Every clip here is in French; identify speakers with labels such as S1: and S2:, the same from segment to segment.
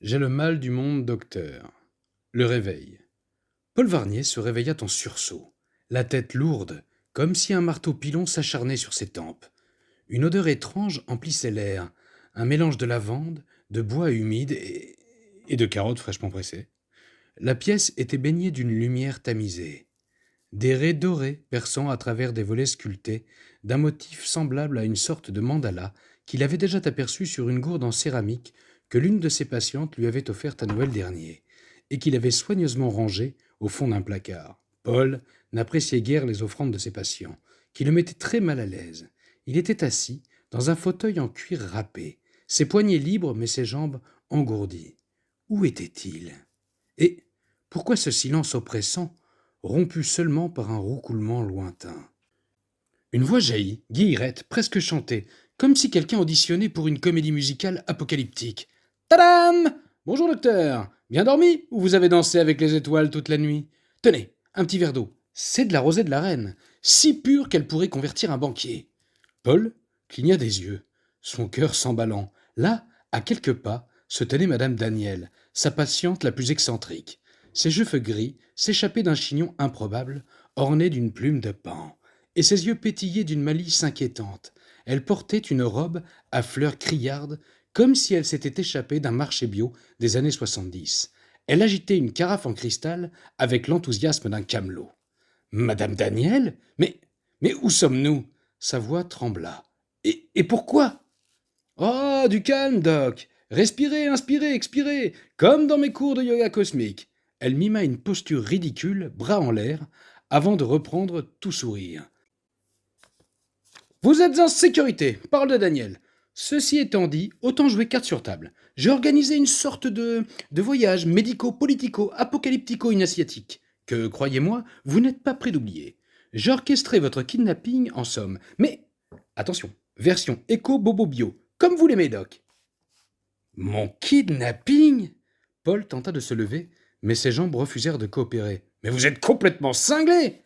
S1: J'ai le mal du monde, docteur. Le réveil. Paul Varnier se réveilla en sursaut, la tête lourde, comme si un marteau pilon s'acharnait sur ses tempes. Une odeur étrange emplissait l'air, un mélange de lavande, de bois humide et de carottes fraîchement pressées. La pièce était baignée d'une lumière tamisée. Des raies dorées perçant à travers des volets sculptés, d'un motif semblable à une sorte de mandala qu'il avait déjà aperçu sur une gourde en céramique que l'une de ses patientes lui avait offerte à Noël dernier, et qu'il avait soigneusement rangée au fond d'un placard. Paul n'appréciait guère les offrandes de ses patients, qui le mettaient très mal à l'aise. Il était assis dans un fauteuil en cuir râpé, ses poignets libres mais ses jambes engourdies. Où était-il? Et pourquoi ce silence oppressant, rompu seulement par un roucoulement lointain? Une voix jaillit, guillerette, presque chantée, comme si quelqu'un auditionnait pour une comédie musicale apocalyptique. Tadam! Bonjour docteur! Bien dormi ou vous avez dansé avec les étoiles toute la nuit? Tenez, un petit verre d'eau. C'est de la rosée de la reine, si pure qu'elle pourrait convertir un banquier. Paul cligna des yeux, son cœur s'emballant. Là, à quelques pas, se tenait madame Daniel, sa patiente la plus excentrique. Ses cheveux gris s'échappaient d'un chignon improbable, orné d'une plume de paon, et ses yeux pétillaient d'une malice inquiétante. Elle portait une robe à fleurs criardes, comme si elle s'était échappée d'un marché bio des années 70. Elle agitait une carafe en cristal avec l'enthousiasme d'un camelot. Madame Daniel? Mais où sommes-nous? Sa voix trembla. Et pourquoi? Oh, du calme, Doc. Respirez, inspirez, expirez, comme dans mes cours de yoga cosmique. Elle mima une posture ridicule, bras en l'air, avant de reprendre tout sourire. Vous êtes en sécurité, parole de Daniel. Ceci étant dit, autant jouer carte sur table. J'ai organisé une sorte de voyage médico-politico-apocalyptico-initiatique, que, croyez-moi, vous n'êtes pas prêt d'oublier. J'ai orchestré votre kidnapping en somme, mais attention, version éco-bobo-bio, comme vous l'aimez, Doc. Mon kidnapping? Paul tenta de se lever, mais ses jambes refusèrent de coopérer. Mais vous êtes complètement cinglé!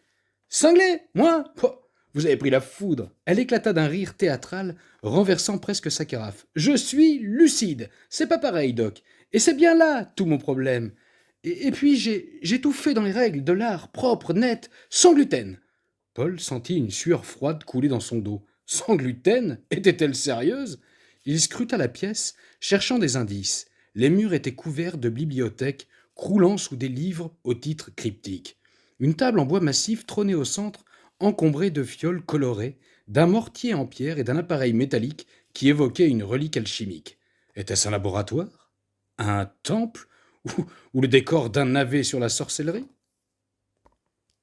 S1: Cinglé? Moi? Oh, vous avez pris la foudre. Elle éclata d'un rire théâtral, renversant presque sa carafe. Je suis lucide. C'est pas pareil, Doc. Et c'est bien là tout mon problème. Et puis j'ai tout fait dans les règles de l'art, propre, net, sans gluten. Paul sentit une sueur froide couler dans son dos. Sans gluten? Était-elle sérieuse? Il scruta la pièce, cherchant des indices. Les murs étaient couverts de bibliothèques, croulant sous des livres aux titres cryptiques. Une table en bois massif trônait au centre, encombrée de fioles colorées, d'un mortier en pierre et d'un appareil métallique qui évoquait une relique alchimique. Était-ce un laboratoire? Un temple? Ou le décor d'un navet sur la sorcellerie?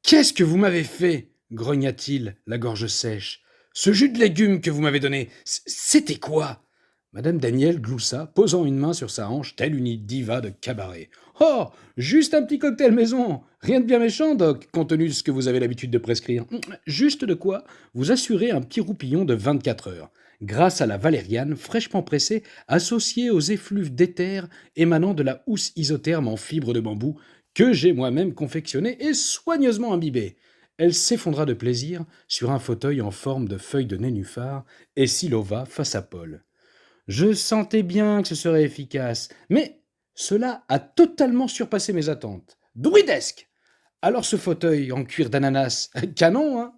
S1: Qu'est-ce que vous m'avez fait? Grogna-t-il, la gorge sèche. Ce jus de légumes que vous m'avez donné, c'était quoi? Madame Daniel gloussa, posant une main sur sa hanche, telle une diva de cabaret. Oh, juste un petit cocktail maison. Rien de bien méchant, Doc, compte tenu de ce que vous avez l'habitude de prescrire. Juste de quoi vous assurer un petit roupillon de 24 heures, grâce à la valériane fraîchement pressée associée aux effluves d'éther émanant de la housse isotherme en fibre de bambou que j'ai moi-même confectionnée et soigneusement imbibée. Elle s'effondra de plaisir sur un fauteuil en forme de feuille de nénuphar et s'illova face à Paul. Je sentais bien que ce serait efficace, mais cela a totalement surpassé mes attentes. Druidesque! Alors ce fauteuil en cuir d'ananas, canon, hein?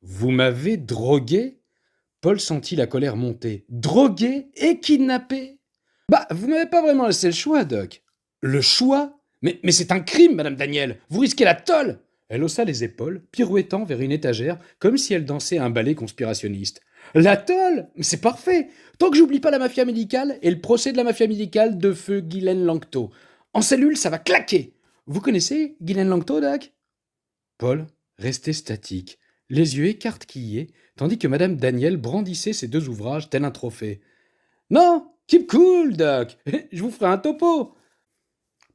S1: Vous m'avez drogué? Paul sentit la colère monter. Drogué et kidnappé? Bah, vous m'avez pas vraiment laissé le choix, Doc. Le choix? Mais c'est un crime, Madame Daniel. Vous risquez la tôle. Elle haussa les épaules, pirouettant vers une étagère, comme si elle dansait un ballet conspirationniste. La tôle? C'est parfait. Tant que j'oublie pas la mafia médicale et le procès de la mafia médicale de feu Guylaine Langto. En cellule, ça va claquer. Vous connaissez Guylaine Langto, Doc? Paul restait statique, les yeux écarquillés, tandis que Madame Daniel brandissait ses deux ouvrages tel un trophée. Non, keep cool, Doc. Je vous ferai un topo.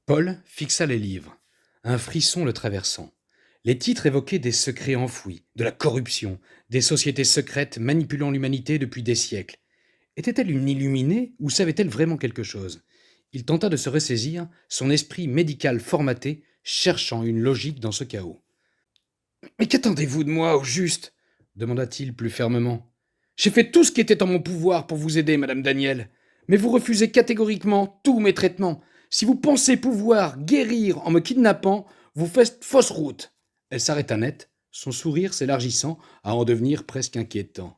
S1: Paul fixa les livres, un frisson le traversant. Les titres évoquaient des secrets enfouis, de la corruption, des sociétés secrètes manipulant l'humanité depuis des siècles. Était-elle une illuminée ou savait-elle vraiment quelque chose? Il tenta de se ressaisir, son esprit médical formaté, cherchant une logique dans ce chaos. Mais qu'attendez-vous de moi, au juste? Demanda-t-il plus fermement. J'ai fait tout ce qui était en mon pouvoir pour vous aider, Madame Daniel. Mais vous refusez catégoriquement tous mes traitements. Si vous pensez pouvoir guérir en me kidnappant, vous faites fausse route. Elle s'arrêta net, son sourire s'élargissant à en devenir presque inquiétant.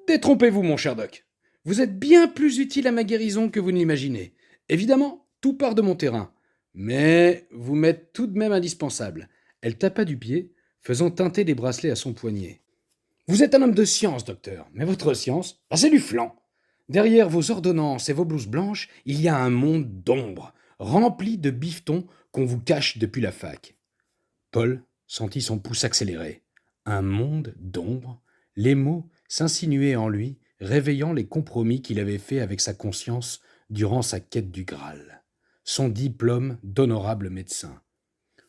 S1: Détrompez-vous, mon cher Doc. Vous êtes bien plus utile à ma guérison que vous ne l'imaginez. Évidemment, tout part de mon terrain. Mais vous m'êtes tout de même indispensable. Elle tapa du pied, faisant teinter des bracelets à son poignet. Vous êtes un homme de science, docteur, mais votre science, c'est du flan. Derrière vos ordonnances et vos blouses blanches, il y a un monde d'ombre, rempli de bifetons qu'on vous cache depuis la fac. Paul sentit son pouce accélérer. Un monde d'ombre. Les mots s'insinuaient en lui, réveillant les compromis qu'il avait faits avec sa conscience durant sa quête du Graal. Son diplôme d'honorable médecin.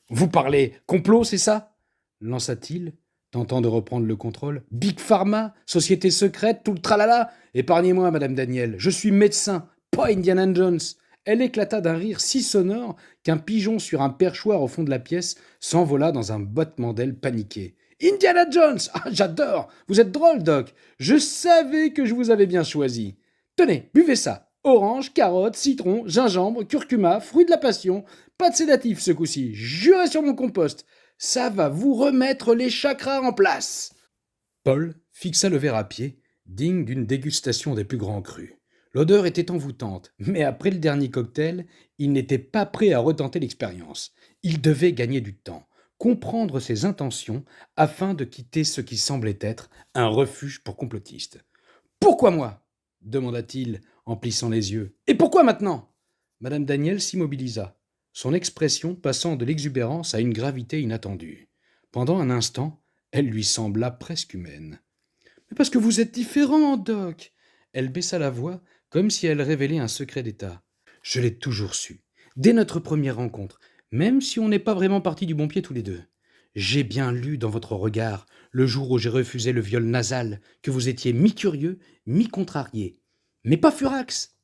S1: Vous parlez complot, c'est ça lança-t-il, tentant de reprendre le contrôle. Big Pharma, société secrète, tout le tralala. Épargnez-moi, Madame Daniel, je suis médecin, pas Indiana Jones. Elle éclata d'un rire si sonore qu'un pigeon sur un perchoir au fond de la pièce s'envola dans un battement d'ailes paniqué. Indiana Jones! Ah, j'adore! Vous êtes drôle, Doc! Je savais que je vous avais bien choisi. Tenez, buvez ça. Orange, carotte, citron, gingembre, curcuma, fruit de la passion. Pas de sédatif ce coup-ci. Jurez sur mon compost. Ça va vous remettre les chakras en place. Paul fixa le verre à pied, digne d'une dégustation des plus grands crus. L'odeur était envoûtante, mais après le dernier cocktail, il n'était pas prêt à retenter l'expérience. Il devait gagner du temps, comprendre ses intentions afin de quitter ce qui semblait être un refuge pour complotistes. « Pourquoi moi ?» demanda-t-il en plissant les yeux. « Et pourquoi maintenant ?» Madame Daniel s'immobilisa, son expression passant de l'exubérance à une gravité inattendue. Pendant un instant, elle lui sembla presque humaine. « Mais parce que vous êtes différent, Doc !» Elle baissa la voix, comme si elle révélait un secret d'État. « Je l'ai toujours su, dès notre première rencontre, même si on n'est pas vraiment partis du bon pied tous les deux. J'ai bien lu dans votre regard, le jour où j'ai refusé le viol nasal, que vous étiez mi-curieux, mi-contrarié. Mais pas furax !»«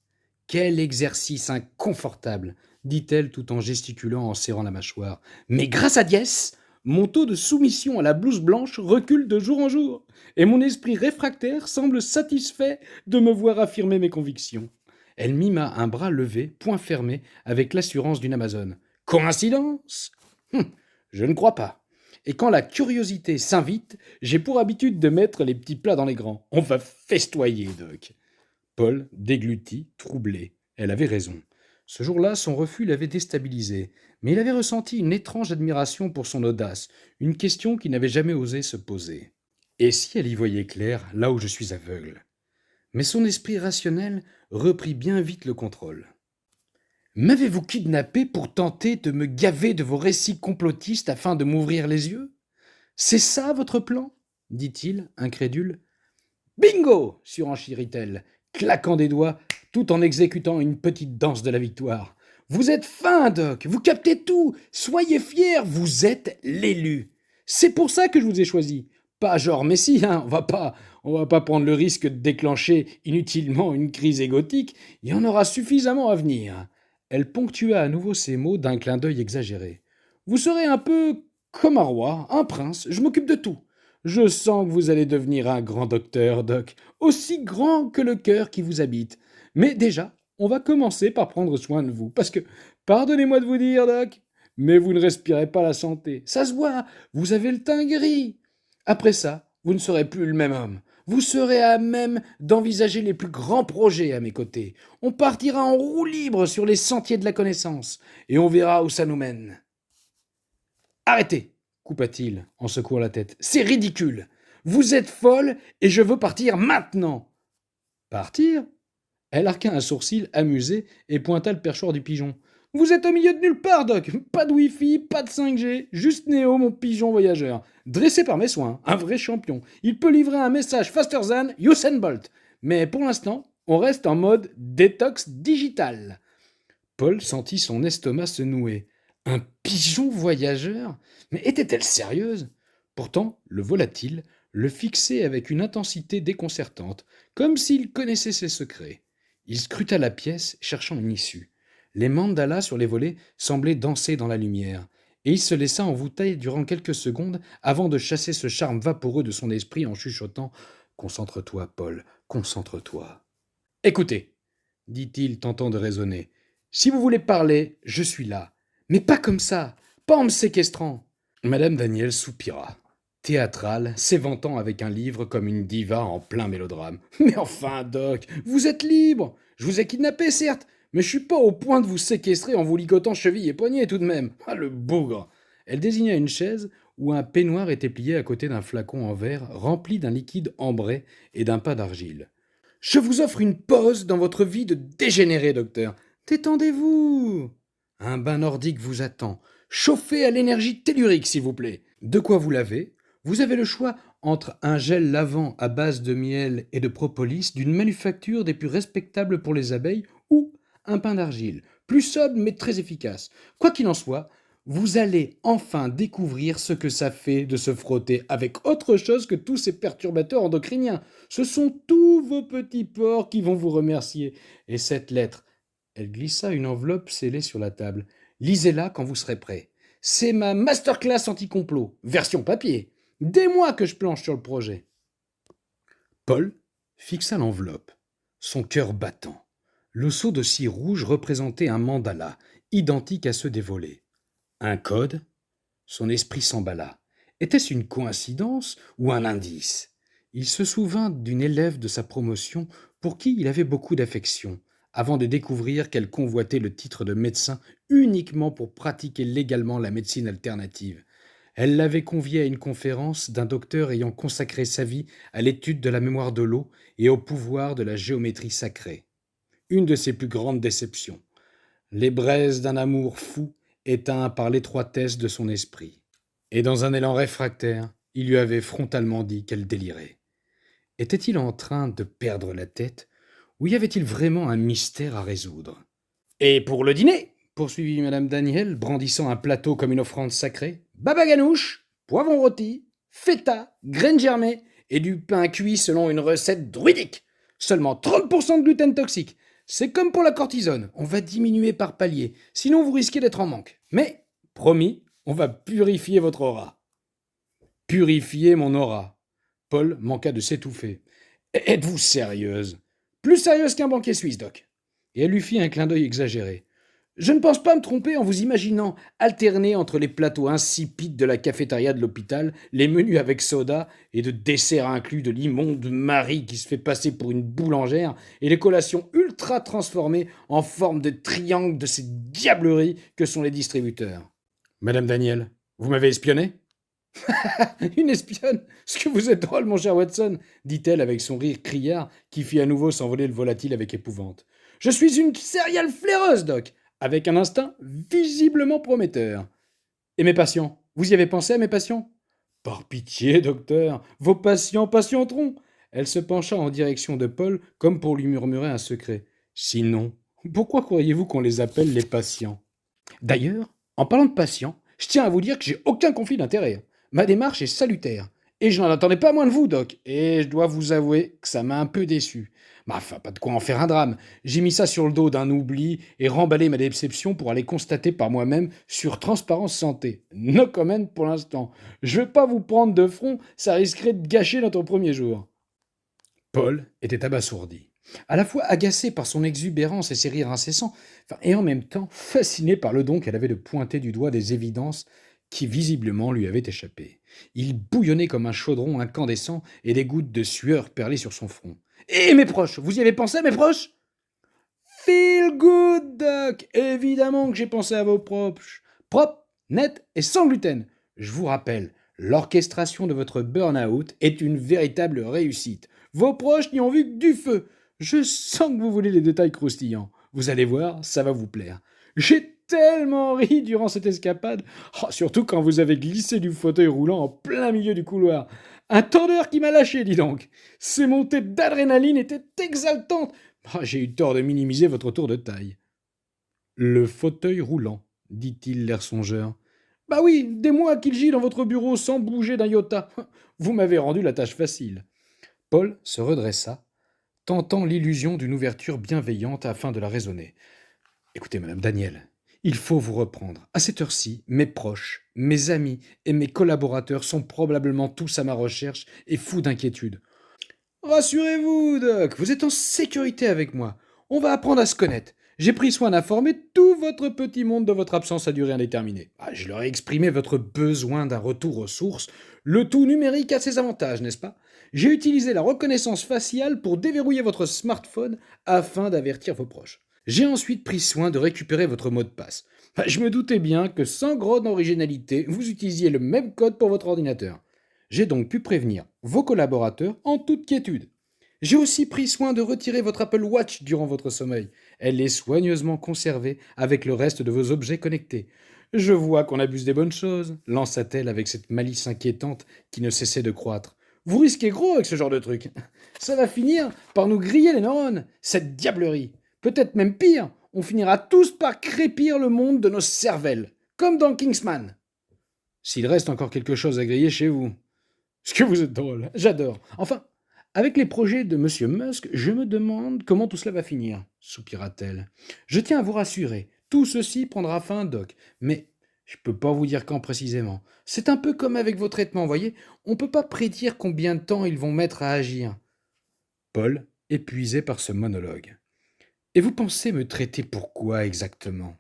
S1: Quel exercice inconfortable !» dit-elle tout en gesticulant en serrant la mâchoire. « Mais grâce à Diès, mon taux de soumission à la blouse blanche recule de jour en jour, et mon esprit réfractaire semble satisfait de me voir affirmer mes convictions. » Elle mima un bras levé, poing fermé, avec l'assurance d'une Amazone. « Coïncidence ? Je ne crois pas. Et quand la curiosité s'invite, j'ai pour habitude de mettre les petits plats dans les grands. On va festoyer, Doc. » Paul déglutit, troublé. Elle avait raison. Ce jour-là, son refus l'avait déstabilisé, mais il avait ressenti une étrange admiration pour son audace, une question qu'il n'avait jamais osé se poser. Et si elle y voyait clair, là où je suis aveugle ? Mais son esprit rationnel reprit bien vite le contrôle. « M'avez-vous kidnappé pour tenter de me gaver de vos récits complotistes afin de m'ouvrir les yeux ? C'est ça votre plan ?» dit-il, incrédule. « Bingo !» surenchérit-elle, claquant des doigts, tout en exécutant une petite danse de la victoire. « Vous êtes fin, Doc, vous captez tout, soyez fiers, vous êtes l'élu. C'est pour ça que je vous ai choisi. Pas genre Messi, hein, on va pas prendre le risque de déclencher inutilement une crise égotique, il y en aura suffisamment à venir. » Elle ponctua à nouveau ses mots d'un clin d'œil exagéré. « Vous serez un peu comme un roi, un prince, je m'occupe de tout. Je sens que vous allez devenir un grand docteur, Doc, aussi grand que le cœur qui vous habite. Mais déjà, on va commencer par prendre soin de vous, parce que, pardonnez-moi de vous dire, Doc, mais vous ne respirez pas la santé. Ça se voit, vous avez le teint gris. Après ça, vous ne serez plus le même homme. Vous serez à même d'envisager les plus grands projets à mes côtés. On partira en roue libre sur les sentiers de la connaissance, et on verra où ça nous mène. »« Arrêtez !» coupa-t-il en secouant la tête. « C'est ridicule. Vous êtes folle, et je veux partir maintenant. » « Partir ?» Elle arqua un sourcil amusé et pointa le perchoir du pigeon. « Vous êtes au milieu de nulle part, Doc. Pas de Wi-Fi, pas de 5G, juste Néo, mon pigeon voyageur. Dressé par mes soins, un vrai champion. Il peut livrer un message faster than Usain Bolt. Mais pour l'instant, on reste en mode détox digital. » Paul sentit son estomac se nouer. Un pigeon voyageur ? Mais était-elle sérieuse ? Pourtant, le volatile le fixait avec une intensité déconcertante, comme s'il connaissait ses secrets. Il scruta la pièce, cherchant une issue. Les mandalas sur les volets semblaient danser dans la lumière, et il se laissa envoûter durant quelques secondes avant de chasser ce charme vaporeux de son esprit en chuchotant « Concentre-toi, Paul, concentre-toi. » Écoutez, dit-il, tentant de raisonner. Si vous voulez parler, je suis là. Mais pas comme ça, pas en me séquestrant. Madame Daniel soupira, théâtrale, s'éventant avec un livre comme une diva en plein mélodrame. Mais enfin, Doc, vous êtes libre. Je vous ai kidnappé, certes, mais je suis pas au point de vous séquestrer en vous ligotant cheville et poignets tout de même. Ah, le bougre. Elle désigna une chaise où un peignoir était plié à côté d'un flacon en verre rempli d'un liquide ambré et d'un pain d'argile. Je vous offre une pause dans votre vie de dégénéré, docteur. Détendez-vous. Un bain nordique vous attend. Chauffez à l'énergie tellurique, s'il vous plaît. De quoi vous lavez? Vous avez le choix entre un gel lavant à base de miel et de propolis d'une manufacture des plus respectables pour les abeilles ou un pain d'argile, plus sobre mais très efficace. Quoi qu'il en soit, vous allez enfin découvrir ce que ça fait de se frotter avec autre chose que tous ces perturbateurs endocriniens. Ce sont tous vos petits porcs qui vont vous remercier. Et cette lettre, elle glissa une enveloppe scellée sur la table. Lisez-la quand vous serez prêt. C'est ma masterclass anti-complot, version papier. Des mois que je planche sur le projet. Paul fixa l'enveloppe, son cœur battant. Le seau de cire rouge représentait un mandala, identique à ceux des volets. Un code? Son esprit s'emballa. Était-ce une coïncidence ou un indice? Il se souvint d'une élève de sa promotion pour qui il avait beaucoup d'affection, avant de découvrir qu'elle convoitait le titre de médecin uniquement pour pratiquer légalement la médecine alternative. Elle l'avait convié à une conférence d'un docteur ayant consacré sa vie à l'étude de la mémoire de l'eau et au pouvoir de la géométrie sacrée. Une de ses plus grandes déceptions. Les braises d'un amour fou éteint par l'étroitesse de son esprit. Et dans un élan réfractaire, il lui avait frontalement dit qu'elle délirait. Était-il en train de perdre la tête, ou y avait-il vraiment un mystère à résoudre? Et pour le dîner, poursuivit madame Daniel, brandissant un plateau comme une offrande sacrée, baba ganouche, poivron rôti, feta, graines germées et du pain cuit selon une recette druidique. Seulement 30% de gluten toxique. C'est comme pour la cortisone, on va diminuer par palier, sinon vous risquez d'être en manque. Mais, promis, on va purifier votre aura. Purifier mon aura. Paul manqua de s'étouffer. Êtes-vous sérieuse? Plus sérieuse qu'un banquier suisse, Doc. Et elle lui fit un clin d'œil exagéré. Je ne pense pas me tromper en vous imaginant alterner entre les plateaux insipides de la cafétéria de l'hôpital, les menus avec soda et de desserts inclus de l'immonde Marie qui se fait passer pour une boulangère et les collations ultra transformées en forme de triangle de ces diableries que sont les distributeurs. Madame Daniel, vous m'avez espionné? Une espionne? Ce que vous êtes drôle, mon cher Watson, dit-elle avec son rire criard qui fit à nouveau s'envoler le volatile avec épouvante. Je suis une céréale flaireuse, Doc, avec un instinct visiblement prometteur. Et mes patients? Vous y avez pensé à mes patients? Par pitié, docteur, vos patients patienteront. Elle se pencha en direction de Paul comme pour lui murmurer un secret. Sinon, pourquoi croyez-vous qu'on les appelle les patients? D'ailleurs, en parlant de patients, je tiens à vous dire que j'ai aucun conflit d'intérêt. Ma démarche est salutaire. Et je n'en attendais pas moins de vous, Doc. Et je dois vous avouer que ça m'a un peu déçu. Mais enfin, pas de quoi en faire un drame. J'ai mis ça sur le dos d'un oubli et remballé ma déception pour aller constater par moi-même sur Transparence Santé. No comment pour l'instant. Je vais pas vous prendre de front, ça risquerait de gâcher notre premier jour. Paul était abasourdi, à la fois agacé par son exubérance et ses rires incessants, et en même temps fasciné par le don qu'elle avait de pointer du doigt des évidences qui visiblement lui avaient échappé. Il bouillonnait comme un chaudron incandescent et des gouttes de sueur perlaient sur son front. Et mes proches, vous y avez pensé, mes proches? Feel good, Doc. Évidemment que j'ai pensé à vos proches. Propres, nets et sans gluten. Je vous rappelle, l'orchestration de votre burn-out est une véritable réussite. Vos proches n'y ont vu que du feu. Je sens que vous voulez les détails croustillants. Vous allez voir, ça va vous plaire. J'ai tellement ri durant cette escapade, surtout quand vous avez glissé du fauteuil roulant en plein milieu du couloir. Un tordeur qui m'a lâché, dis donc. Ces montées d'adrénaline étaient exaltantes. J'ai eu tort de minimiser votre tour de taille. Le fauteuil roulant, dit-il l'air songeur. Bah oui, des mois qu'il gît dans votre bureau sans bouger d'un iota. Vous m'avez rendu la tâche facile. Paul se redressa, tentant l'illusion d'une ouverture bienveillante afin de la raisonner. Écoutez, madame Daniel, il faut vous reprendre. À cette heure-ci, mes proches, mes amis et mes collaborateurs sont probablement tous à ma recherche et fous d'inquiétude. Rassurez-vous, Doc, vous êtes en sécurité avec moi. On va apprendre à se connaître. J'ai pris soin d'informer tout votre petit monde de votre absence à durée indéterminée. Je leur ai exprimé votre besoin d'un retour aux sources. Le tout numérique a ses avantages, n'est-ce pas? J'ai utilisé la reconnaissance faciale pour déverrouiller votre smartphone afin d'avertir vos proches. J'ai ensuite pris soin de récupérer votre mot de passe. Je me doutais bien que sans grande originalité, vous utilisiez le même code pour votre ordinateur. J'ai donc pu prévenir vos collaborateurs en toute quiétude. J'ai aussi pris soin de retirer votre Apple Watch durant votre sommeil. Elle est soigneusement conservée avec le reste de vos objets connectés. Je vois qu'on abuse des bonnes choses, lança-t-elle avec cette malice inquiétante qui ne cessait de croître. Vous risquez gros avec ce genre de truc. Ça va finir par nous griller les neurones, cette diablerie. Peut-être même pire, on finira tous par crépir le monde de nos cervelles, comme dans Kingsman. S'il reste encore quelque chose à griller chez vous. Ce que vous êtes drôle, j'adore. Enfin, avec les projets de Monsieur Musk, je me demande comment tout cela va finir, soupira-t-elle. Je tiens à vous rassurer, tout ceci prendra fin, Doc, mais je peux pas vous dire quand précisément. C'est un peu comme avec vos traitements, voyez, on peut pas prédire combien de temps ils vont mettre à agir. Paul, épuisé par ce monologue. Et vous pensez me traiter pourquoi exactement?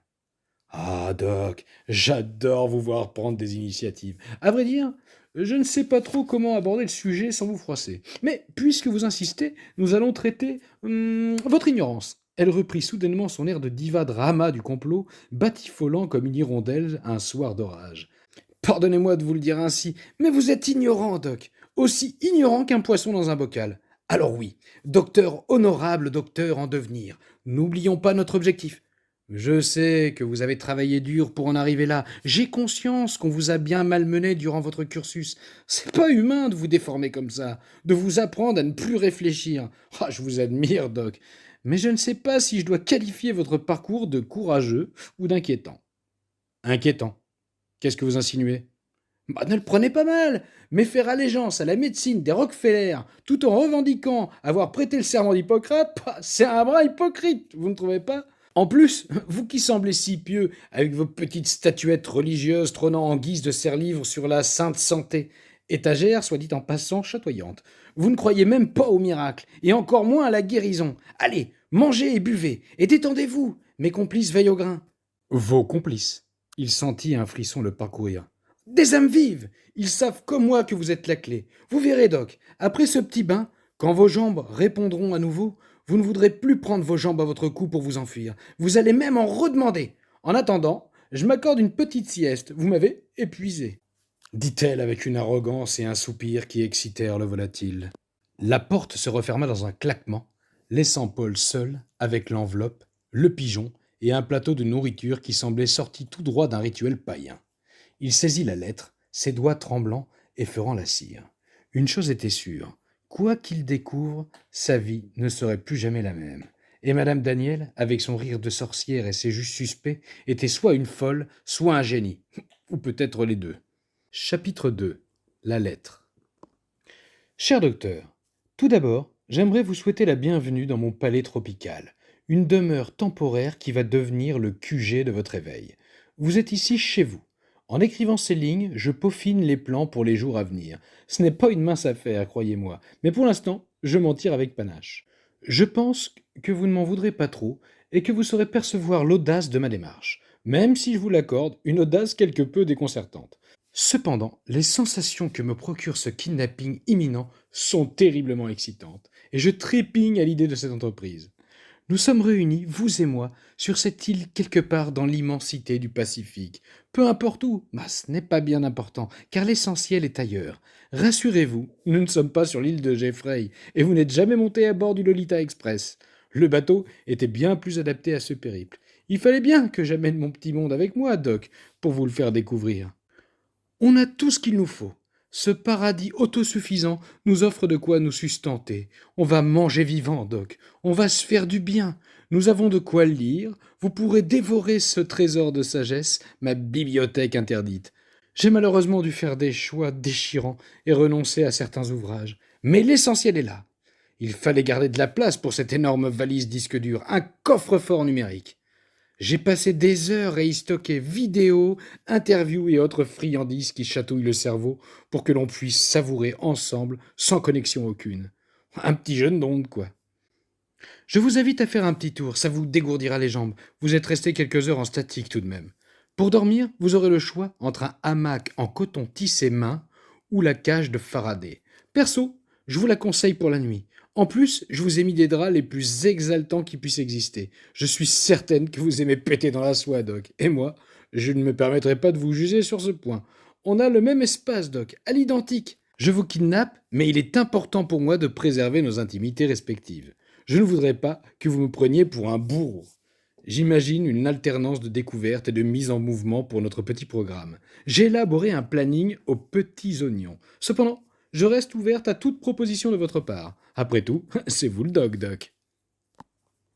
S1: Ah, Doc, j'adore vous voir prendre des initiatives. À vrai dire, je ne sais pas trop comment aborder le sujet sans vous froisser. Mais puisque vous insistez, nous allons traiter votre ignorance. Elle reprit soudainement son air de diva drama du complot, batifolant comme une hirondelle un soir d'orage. Pardonnez-moi de vous le dire ainsi, mais vous êtes ignorant, Doc. Aussi ignorant qu'un poisson dans un bocal. Alors oui, docteur honorable, docteur en devenir, n'oublions pas notre objectif. Je sais que vous avez travaillé dur pour en arriver là. J'ai conscience qu'on vous a bien malmené durant votre cursus. C'est pas humain de vous déformer comme ça, de vous apprendre à ne plus réfléchir. Je vous admire, Doc. Mais je ne sais pas si je dois qualifier votre parcours de courageux ou d'inquiétant. Inquiétant. Qu'est-ce que vous insinuez? Ne le prenez pas mal, mais faire allégeance à la médecine des Rockefeller, tout en revendiquant avoir prêté le serment d'Hippocrate, c'est un bras hypocrite, vous ne trouvez pas? En plus, vous qui semblez si pieux, avec vos petites statuettes religieuses trônant en guise de serre-livres sur la sainte santé, étagère, soit dit en passant, chatoyante, vous ne croyez même pas au miracle, et encore moins à la guérison. Allez, mangez et buvez, et détendez-vous, mes complices veillent au grain. Vos complices. Il sentit un frisson le parcourir. Des âmes vives! Ils savent comme moi que vous êtes la clé. Vous verrez, Doc, après ce petit bain, quand vos jambes répondront à nouveau, vous ne voudrez plus prendre vos jambes à votre cou pour vous enfuir. Vous allez même en redemander. En attendant, je m'accorde une petite sieste. Vous m'avez épuisé, dit-elle avec une arrogance et un soupir qui excitèrent le volatile. La porte se referma dans un claquement, laissant Paul seul avec l'enveloppe, le pigeon et un plateau de nourriture qui semblait sorti tout droit d'un rituel païen. Il saisit la lettre, ses doigts tremblants, efferant la cire. Une chose était sûre, quoi qu'il découvre, sa vie ne serait plus jamais la même. Et madame Daniel, avec son rire de sorcière et ses jus suspects, était soit une folle, soit un génie. Ou peut-être les deux. Chapitre 2. La lettre. Cher docteur, tout d'abord, j'aimerais vous souhaiter la bienvenue dans mon palais tropical, une demeure temporaire qui va devenir le QG de votre éveil. Vous êtes ici chez vous. En écrivant ces lignes, je peaufine les plans pour les jours à venir. Ce n'est pas une mince affaire, croyez-moi, mais pour l'instant, je m'en tire avec panache. Je pense que vous ne m'en voudrez pas trop et que vous saurez percevoir l'audace de ma démarche, même si je vous l'accorde, une audace quelque peu déconcertante. Cependant, les sensations que me procure ce kidnapping imminent sont terriblement excitantes, et je trépigne à l'idée de cette entreprise. Nous sommes réunis, vous et moi, sur cette île quelque part dans l'immensité du Pacifique. Peu importe où, ce n'est pas bien important, car l'essentiel est ailleurs. Rassurez-vous, nous ne sommes pas sur l'île de Jeffrey, et vous n'êtes jamais monté à bord du Lolita Express. Le bateau était bien plus adapté à ce périple. Il fallait bien que j'amène mon petit monde avec moi, Doc, pour vous le faire découvrir. On a tout ce qu'il nous faut. Ce paradis autosuffisant nous offre de quoi nous sustenter. On va manger vivant, Doc. On va se faire du bien. Nous avons de quoi lire. Vous pourrez dévorer ce trésor de sagesse, ma bibliothèque interdite. J'ai malheureusement dû faire des choix déchirants et renoncer à certains ouvrages. Mais l'essentiel est là. Il fallait garder de la place pour cette énorme valise disque dur, un coffre-fort numérique. J'ai passé des heures à y stocker vidéos, interviews et autres friandises qui chatouillent le cerveau pour que l'on puisse savourer ensemble sans connexion aucune. Un petit jeune d'onde, quoi. Je vous invite à faire un petit tour, ça vous dégourdira les jambes. Vous êtes resté quelques heures en statique tout de même. Pour dormir, vous aurez le choix entre un hamac en coton tissé main ou la cage de Faraday. Perso, je vous la conseille pour la nuit. En plus, je vous ai mis des draps les plus exaltants qui puissent exister. Je suis certaine que vous aimez péter dans la soie, Doc. Et moi, je ne me permettrai pas de vous juger sur ce point. On a le même espace, Doc, à l'identique. Je vous kidnappe, mais il est important pour moi de préserver nos intimités respectives. Je ne voudrais pas que vous me preniez pour un bourreau. J'imagine une alternance de découvertes et de mise en mouvement pour notre petit programme. J'ai élaboré un planning aux petits oignons. Cependant, je reste ouverte à toute proposition de votre part. Après tout, c'est vous le Doc.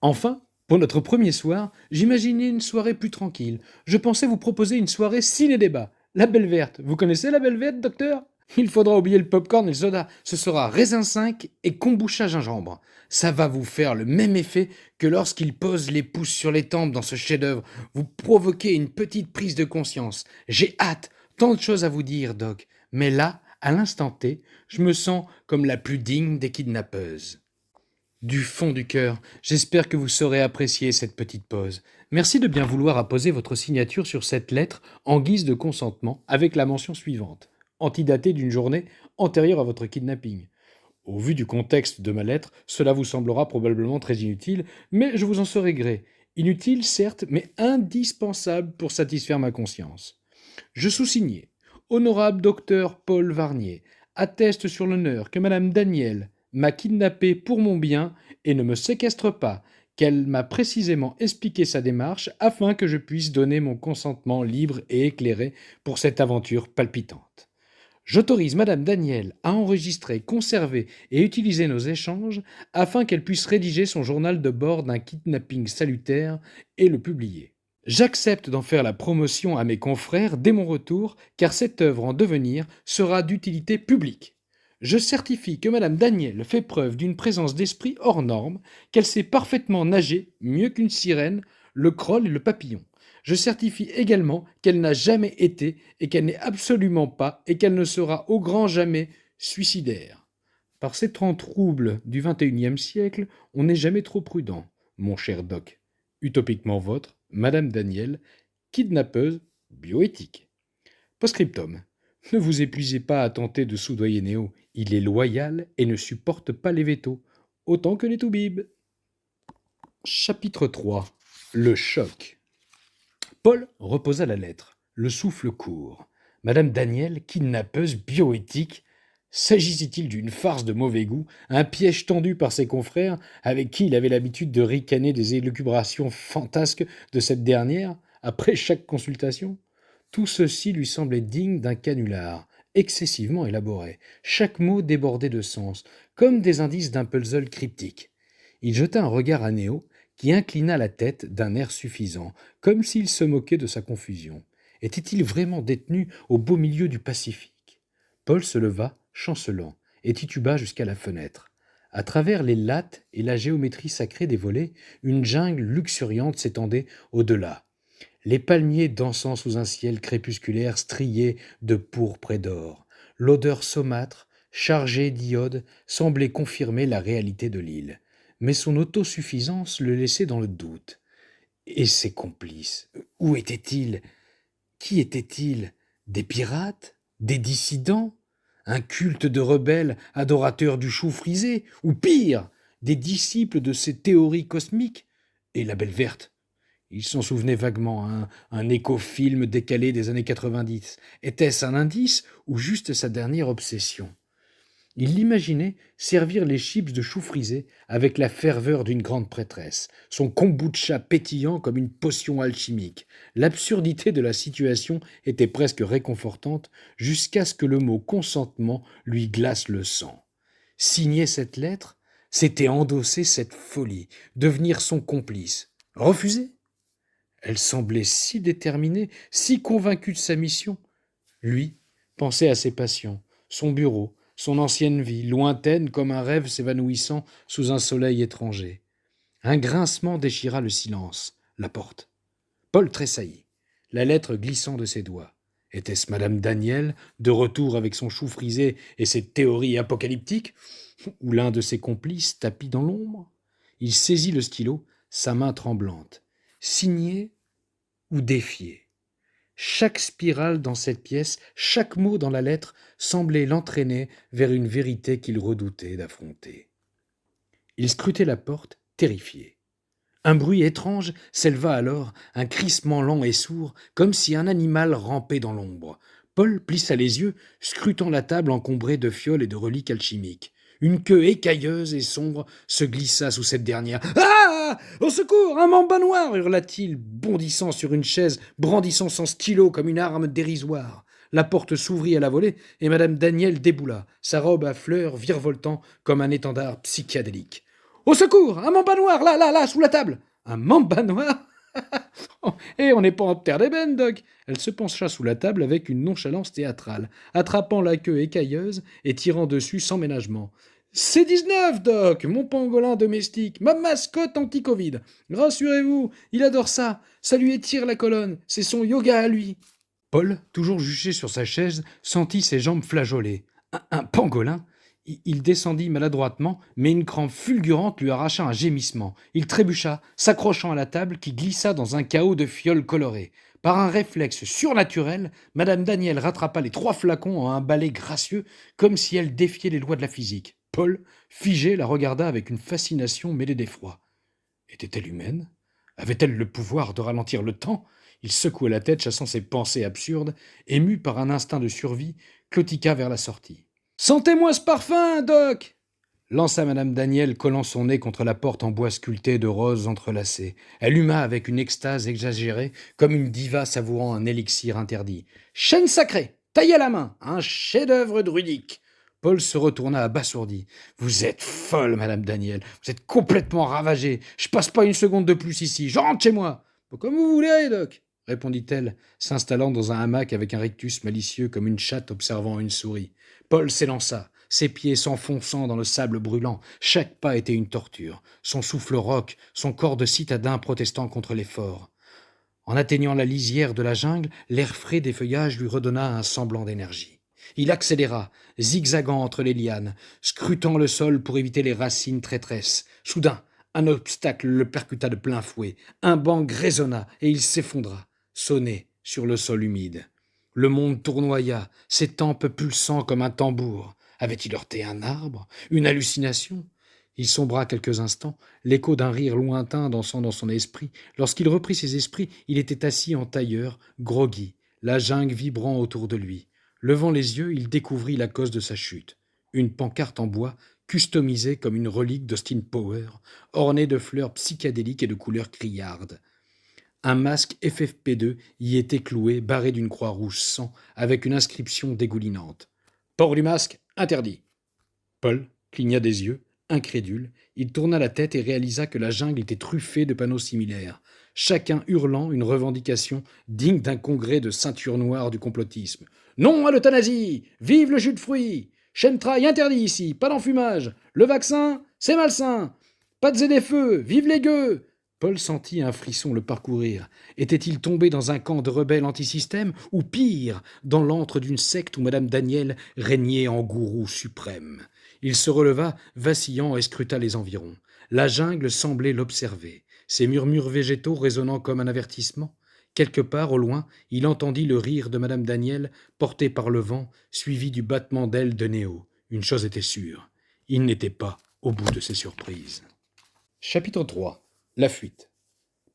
S1: Enfin, pour notre premier soir, j'imaginais une soirée plus tranquille. Je pensais vous proposer une soirée ciné-débat. La Belle Verte. Vous connaissez la Belle Verte, docteur? Il faudra oublier le popcorn et le soda. Ce sera raisin 5 et kombucha gingembre. Ça va vous faire le même effet que lorsqu'il pose les pouces sur les tempes dans ce chef-d'œuvre. Vous provoquez une petite prise de conscience. J'ai hâte, tant de choses à vous dire, Doc. Mais là, à l'instant T, je me sens comme la plus digne des kidnappeuses. Du fond du cœur, j'espère que vous saurez apprécier cette petite pause. Merci de bien vouloir apposer votre signature sur cette lettre en guise de consentement avec la mention suivante, antidatée d'une journée antérieure à votre kidnapping. Au vu du contexte de ma lettre, cela vous semblera probablement très inutile, mais je vous en serai gré. Inutile, certes, mais indispensable pour satisfaire ma conscience. Je sous-signais. Honorable docteur Paul Varnier atteste sur l'honneur que Madame Daniel m'a kidnappé pour mon bien et ne me séquestre pas, qu'elle m'a précisément expliqué sa démarche afin que je puisse donner mon consentement libre et éclairé pour cette aventure palpitante. J'autorise Madame Daniel à enregistrer, conserver et utiliser nos échanges afin qu'elle puisse rédiger son journal de bord d'un kidnapping salutaire et le publier. J'accepte d'en faire la promotion à mes confrères dès mon retour, car cette œuvre en devenir sera d'utilité publique. Je certifie que Madame Daniel fait preuve d'une présence d'esprit hors norme, qu'elle sait parfaitement nager, mieux qu'une sirène, le crawl et le papillon. Je certifie également qu'elle n'a jamais été et qu'elle n'est absolument pas et qu'elle ne sera au grand jamais suicidaire. Par ces temps troubles du XXIe siècle, on n'est jamais trop prudent, mon cher Doc. Utopiquement votre, Madame Daniel, kidnappeuse bioéthique. Postscriptum. Ne vous épuisez pas à tenter de soudoyer Néo. Il est loyal et ne supporte pas les vétos, autant que les toubibs. Chapitre 3. Le choc. Paul reposa la lettre, le souffle court. Madame Daniel, kidnappeuse bioéthique. S'agissait-il d'une farce de mauvais goût, un piège tendu par ses confrères, avec qui il avait l'habitude de ricaner des élucubrations fantasques de cette dernière, après chaque consultation? Tout ceci lui semblait digne d'un canular, excessivement élaboré, chaque mot débordé de sens, comme des indices d'un puzzle cryptique. Il jeta un regard à Néo, qui inclina la tête d'un air suffisant, comme s'il se moquait de sa confusion. Était-il vraiment détenu au beau milieu du Pacifique? Paul se leva, chancelant, et tituba jusqu'à la fenêtre. À travers les lattes et la géométrie sacrée des volets, une jungle luxuriante s'étendait au-delà. Les palmiers dansant sous un ciel crépusculaire strié de pourpre et d'or. L'odeur saumâtre, chargée d'iode, semblait confirmer la réalité de l'île. Mais son autosuffisance le laissait dans le doute. Et ses complices, où étaient-ils? Qui étaient-ils? Des pirates? Des dissidents? Un culte de rebelles adorateurs du chou frisé? Ou pire, des disciples de ces théories cosmiques? Et la Belle Verte? Il s'en souvenait vaguement, un éco-film décalé des années 90. Était-ce un indice ou juste sa dernière obsession? Il l'imaginait servir les chips de chou frisé avec la ferveur d'une grande prêtresse, son kombucha pétillant comme une potion alchimique. L'absurdité de la situation était presque réconfortante jusqu'à ce que le mot consentement lui glace le sang. Signer cette lettre, c'était endosser cette folie, devenir son complice. Refuser? Elle semblait si déterminée, si convaincue de sa mission. Lui pensait à ses passions, son bureau, son ancienne vie, lointaine comme un rêve s'évanouissant sous un soleil étranger. Un grincement déchira le silence. La porte. Paul tressaillit, la lettre glissant de ses doigts. Était-ce madame Daniel, de retour avec son chou frisé et ses théories apocalyptiques, ou l'un de ses complices tapis dans l'ombre? Il saisit le stylo, sa main tremblante. Signer ou défier? Chaque spirale dans cette pièce, chaque mot dans la lettre semblait l'entraîner vers une vérité qu'il redoutait d'affronter. Il scrutait la porte, terrifié. Un bruit étrange s'éleva alors, un crissement lent et sourd, comme si un animal rampait dans l'ombre. Paul plissa les yeux, scrutant la table encombrée de fioles et de reliques alchimiques. Une queue écailleuse et sombre se glissa sous cette dernière. « Ah! Au secours! Un mamba noir !» hurla-t-il, bondissant sur une chaise, brandissant son stylo comme une arme dérisoire. La porte s'ouvrit à la volée et madame Daniel déboula, sa robe à fleurs virevoltant comme un étendard psychédélique. « Au secours! Un mamba noir! Là, sous la table !» Un mamba noir? Et on n'est pas en terre d'ébène, Doc. Elle se pencha sous la table avec une nonchalance théâtrale, attrapant la queue écailleuse et tirant dessus sans ménagement. C'est 19, Doc, mon pangolin domestique, ma mascotte anti-Covid. Rassurez-vous, il adore ça. Ça lui étire la colonne. C'est son yoga à lui. Paul, toujours juché sur sa chaise, sentit ses jambes flageoler. Un pangolin? Il descendit maladroitement, mais une crampe fulgurante lui arracha un gémissement. Il trébucha, s'accrochant à la table qui glissa dans un chaos de fioles colorées. Par un réflexe surnaturel, madame Daniel rattrapa les 3 flacons en un balai gracieux, comme si elle défiait les lois de la physique. Paul, figé, la regarda avec une fascination mêlée d'effroi. Était-elle humaine? Avait-elle le pouvoir de ralentir le temps? Il secoua la tête, chassant ses pensées absurdes, ému par un instinct de survie, clotiqua vers la sortie. « Sentez-moi ce parfum, Doc !» lança madame Daniel, collant son nez contre la porte en bois sculpté de roses entrelacées. Elle huma avec une extase exagérée, comme une diva savourant un élixir interdit. « Chêne sacré, taillé à la main, un chef-d'œuvre druidique !» Paul se retourna abasourdi. « Vous êtes folle, madame Daniel, vous êtes complètement ravagée. Je passe pas une seconde de plus ici, je rentre chez moi. »« Comme vous voulez, Doc, » répondit-elle, s'installant dans un hamac avec un rictus malicieux comme une chatte observant une souris. Paul s'élança, ses pieds s'enfonçant dans le sable brûlant. Chaque pas était une torture. Son souffle rauque, son corps de citadin protestant contre l'effort. En atteignant la lisière de la jungle, l'air frais des feuillages lui redonna un semblant d'énergie. Il accéléra, zigzagant entre les lianes, scrutant le sol pour éviter les racines traîtresses. Soudain, un obstacle le percuta de plein fouet. Un banc résonna et il s'effondra, sonné sur le sol humide. Le monde tournoya, ses tempes pulsant comme un tambour. Avait-il heurté un arbre? Une hallucination? Il sombra quelques instants, l'écho d'un rire lointain dansant dans son esprit. Lorsqu'il reprit ses esprits, il était assis en tailleur, groggy, la jungle vibrant autour de lui. Levant les yeux, il découvrit la cause de sa chute. Une pancarte en bois, customisée comme une relique d'Austin Power, ornée de fleurs psychédéliques et de couleurs criardes. Un masque FFP2 y était cloué, barré d'une croix rouge sang, avec une inscription dégoulinante. « Port du masque interdit !» Paul cligna des yeux, incrédule. Il tourna la tête et réalisa que la jungle était truffée de panneaux similaires, chacun hurlant une revendication digne d'un congrès de ceinture noire du complotisme. « Non à l'euthanasie! Vive le jus de fruits! Chemtrail interdit ici, pas d'enfumage! Le vaccin, c'est malsain! Pas de zédéfeux! Vive les gueux! » Paul sentit un frisson le parcourir. Était-il tombé dans un camp de rebelles antisystème, ou pire, dans l'antre d'une secte où madame Daniel régnait en gourou suprême? Il se releva, vacillant, et scruta les environs. La jungle semblait l'observer, ses murmures végétaux résonnant comme un avertissement. Quelque part, au loin, il entendit le rire de madame Daniel, porté par le vent, suivi du battement d'ailes de Néo. Une chose était sûre, il n'était pas au bout de ses surprises. Chapitre 3. La fuite.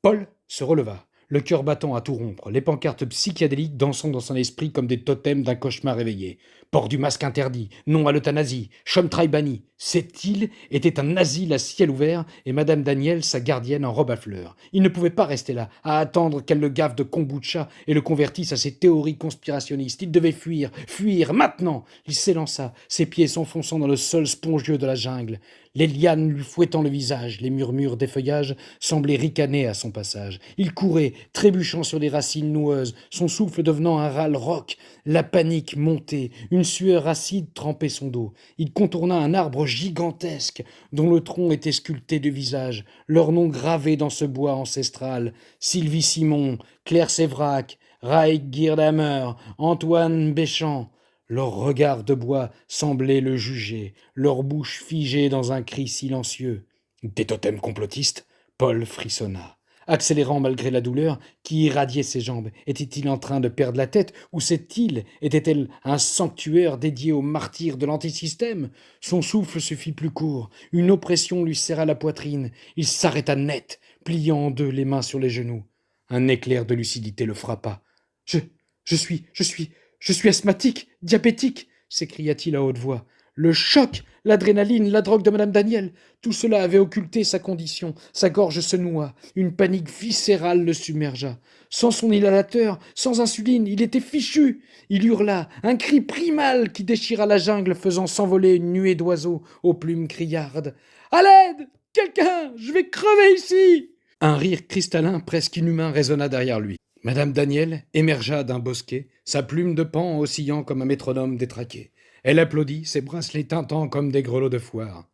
S1: Paul se releva, le cœur battant à tout rompre, les pancartes psychédéliques dansant dans son esprit comme des totems d'un cauchemar éveillé. Port du masque interdit, non à l'euthanasie, Chomtrail banni. Cette île était un asile à ciel ouvert et madame Daniel, sa gardienne en robe à fleurs. Il ne pouvait pas rester là, à attendre qu'elle le gaffe de kombucha et le convertisse à ses théories conspirationnistes. Il devait fuir, fuir, maintenant. Il s'élança, ses pieds s'enfonçant dans le sol spongieux de la jungle. Les lianes lui fouettant le visage, les murmures des feuillages semblaient ricaner à son passage. Il courait, trébuchant sur les racines noueuses, son souffle devenant un râle rauque. La panique montait, une sueur acide trempait son dos. Il contourna un arbre gigantesque, dont le tronc était sculpté de visages, leurs noms gravés dans ce bois ancestral. Sylvie Simon, Claire Sévrac, Raik Girdhammer, Antoine Béchamp. Leurs regards de bois semblaient le juger, leur bouche figée dans un cri silencieux. Des totems complotistes? Paul frissonna. Accélérant malgré la douleur qui irradiait ses jambes, était-il en train de perdre la tête ou cette île était-elle un sanctuaire dédié aux martyrs de l'antisystème? Son souffle se fit plus court, une oppression lui serra la poitrine, il s'arrêta net, pliant en deux les mains sur les genoux. Un éclair de lucidité le frappa. Je suis asthmatique, diabétique, s'écria-t-il à haute voix. Le choc, l'adrénaline, la drogue de madame Daniel, tout cela avait occulté sa condition, sa gorge se noua, une panique viscérale le submergea. Sans son inhalateur, sans insuline, il était fichu. Il hurla, un cri primal qui déchira la jungle, faisant s'envoler une nuée d'oiseaux aux plumes criardes. À l'aide! Quelqu'un! Je vais crever ici! Un rire cristallin presque inhumain résonna derrière lui. Madame Daniel émergea d'un bosquet, sa plume de paon oscillant comme un métronome détraqué. Elle applaudit, ses bracelets tintants comme des grelots de foire.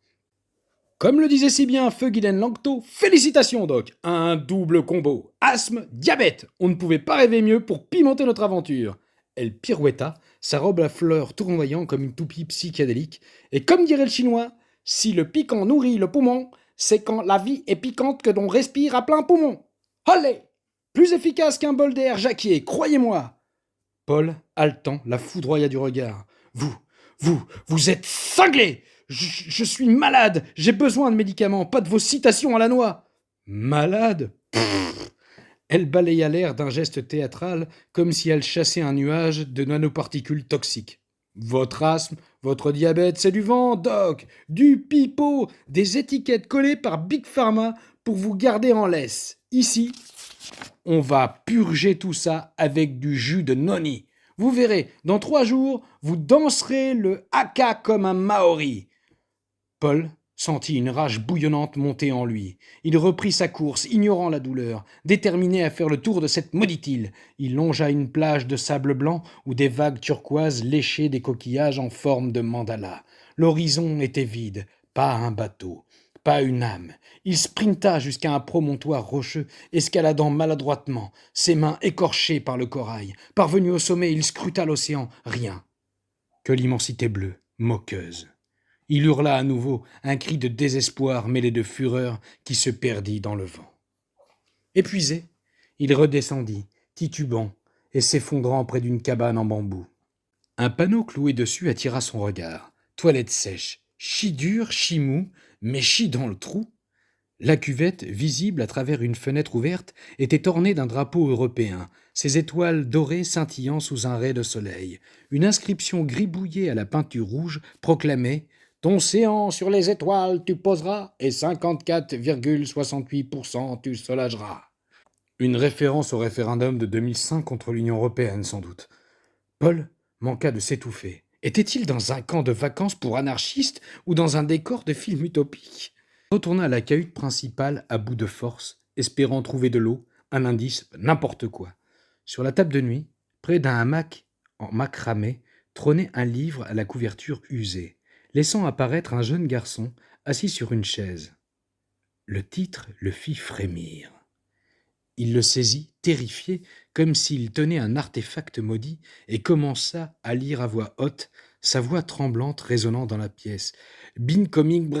S1: Comme le disait si bien Feu Guylaine Lanctot, félicitations Doc, un double combo, asthme, diabète, on ne pouvait pas rêver mieux pour pimenter notre aventure. Elle pirouetta, sa robe à fleurs tournoyant comme une toupie psychédélique, et comme dirait le chinois, si le piquant nourrit le poumon, c'est quand la vie est piquante que l'on respire à plein poumon. Allez! Plus efficace qu'un bol d'air Jacquier, croyez-moi. Paul, haletant, la foudroya du regard. Vous êtes cinglé! Je suis malade, j'ai besoin de médicaments, pas de vos citations à la noix. Malade? Pfff. Elle balaya l'air d'un geste théâtral, comme si elle chassait un nuage de nanoparticules toxiques. Votre asthme, votre diabète, c'est du vent, Doc, du pipeau, des étiquettes collées par Big Pharma pour vous garder en laisse. Ici, on va purger tout ça avec du jus de noni. Vous verrez, dans 3 jours, vous danserez le haka comme un Maori. Paul sentit une rage bouillonnante monter en lui. Il reprit sa course, ignorant la douleur, déterminé à faire le tour de cette maudite île. Il longea une plage de sable blanc où des vagues turquoises léchaient des coquillages en forme de mandala. L'horizon était vide, pas un bateau, pas une âme. Il sprinta jusqu'à un promontoire rocheux, escaladant maladroitement, ses mains écorchées par le corail. Parvenu au sommet, il scruta l'océan. Rien. Que l'immensité bleue, moqueuse. Il hurla à nouveau, un cri de désespoir mêlé de fureur qui se perdit dans le vent. Épuisé, il redescendit, titubant, et s'effondrant près d'une cabane en bambou. Un panneau cloué dessus attira son regard. Toilette sèche, chi dur, chi mou, mais chi dans le trou. La cuvette, visible à travers une fenêtre ouverte, était ornée d'un drapeau européen, ses étoiles dorées scintillant sous un ray de soleil. Une inscription gribouillée à la peinture rouge proclamait « Ton séant sur les étoiles tu poseras et 54,68% tu soulageras ». Une référence au référendum de 2005 contre l'Union européenne, sans doute. Paul manqua de s'étouffer. Était-il dans un camp de vacances pour anarchistes ou dans un décor de film utopique ? Retourna à la cahute principale à bout de force, espérant trouver de l'eau, un indice, n'importe quoi. Sur la table de nuit, près d'un hamac en macramé, trônait un livre à la couverture usée, laissant apparaître un jeune garçon assis sur une chaise. Le titre le fit frémir. Il le saisit, terrifié, comme s'il tenait un artefact maudit, et commença à lire à voix haute, sa voix tremblante résonnant dans la pièce. « Bin coming...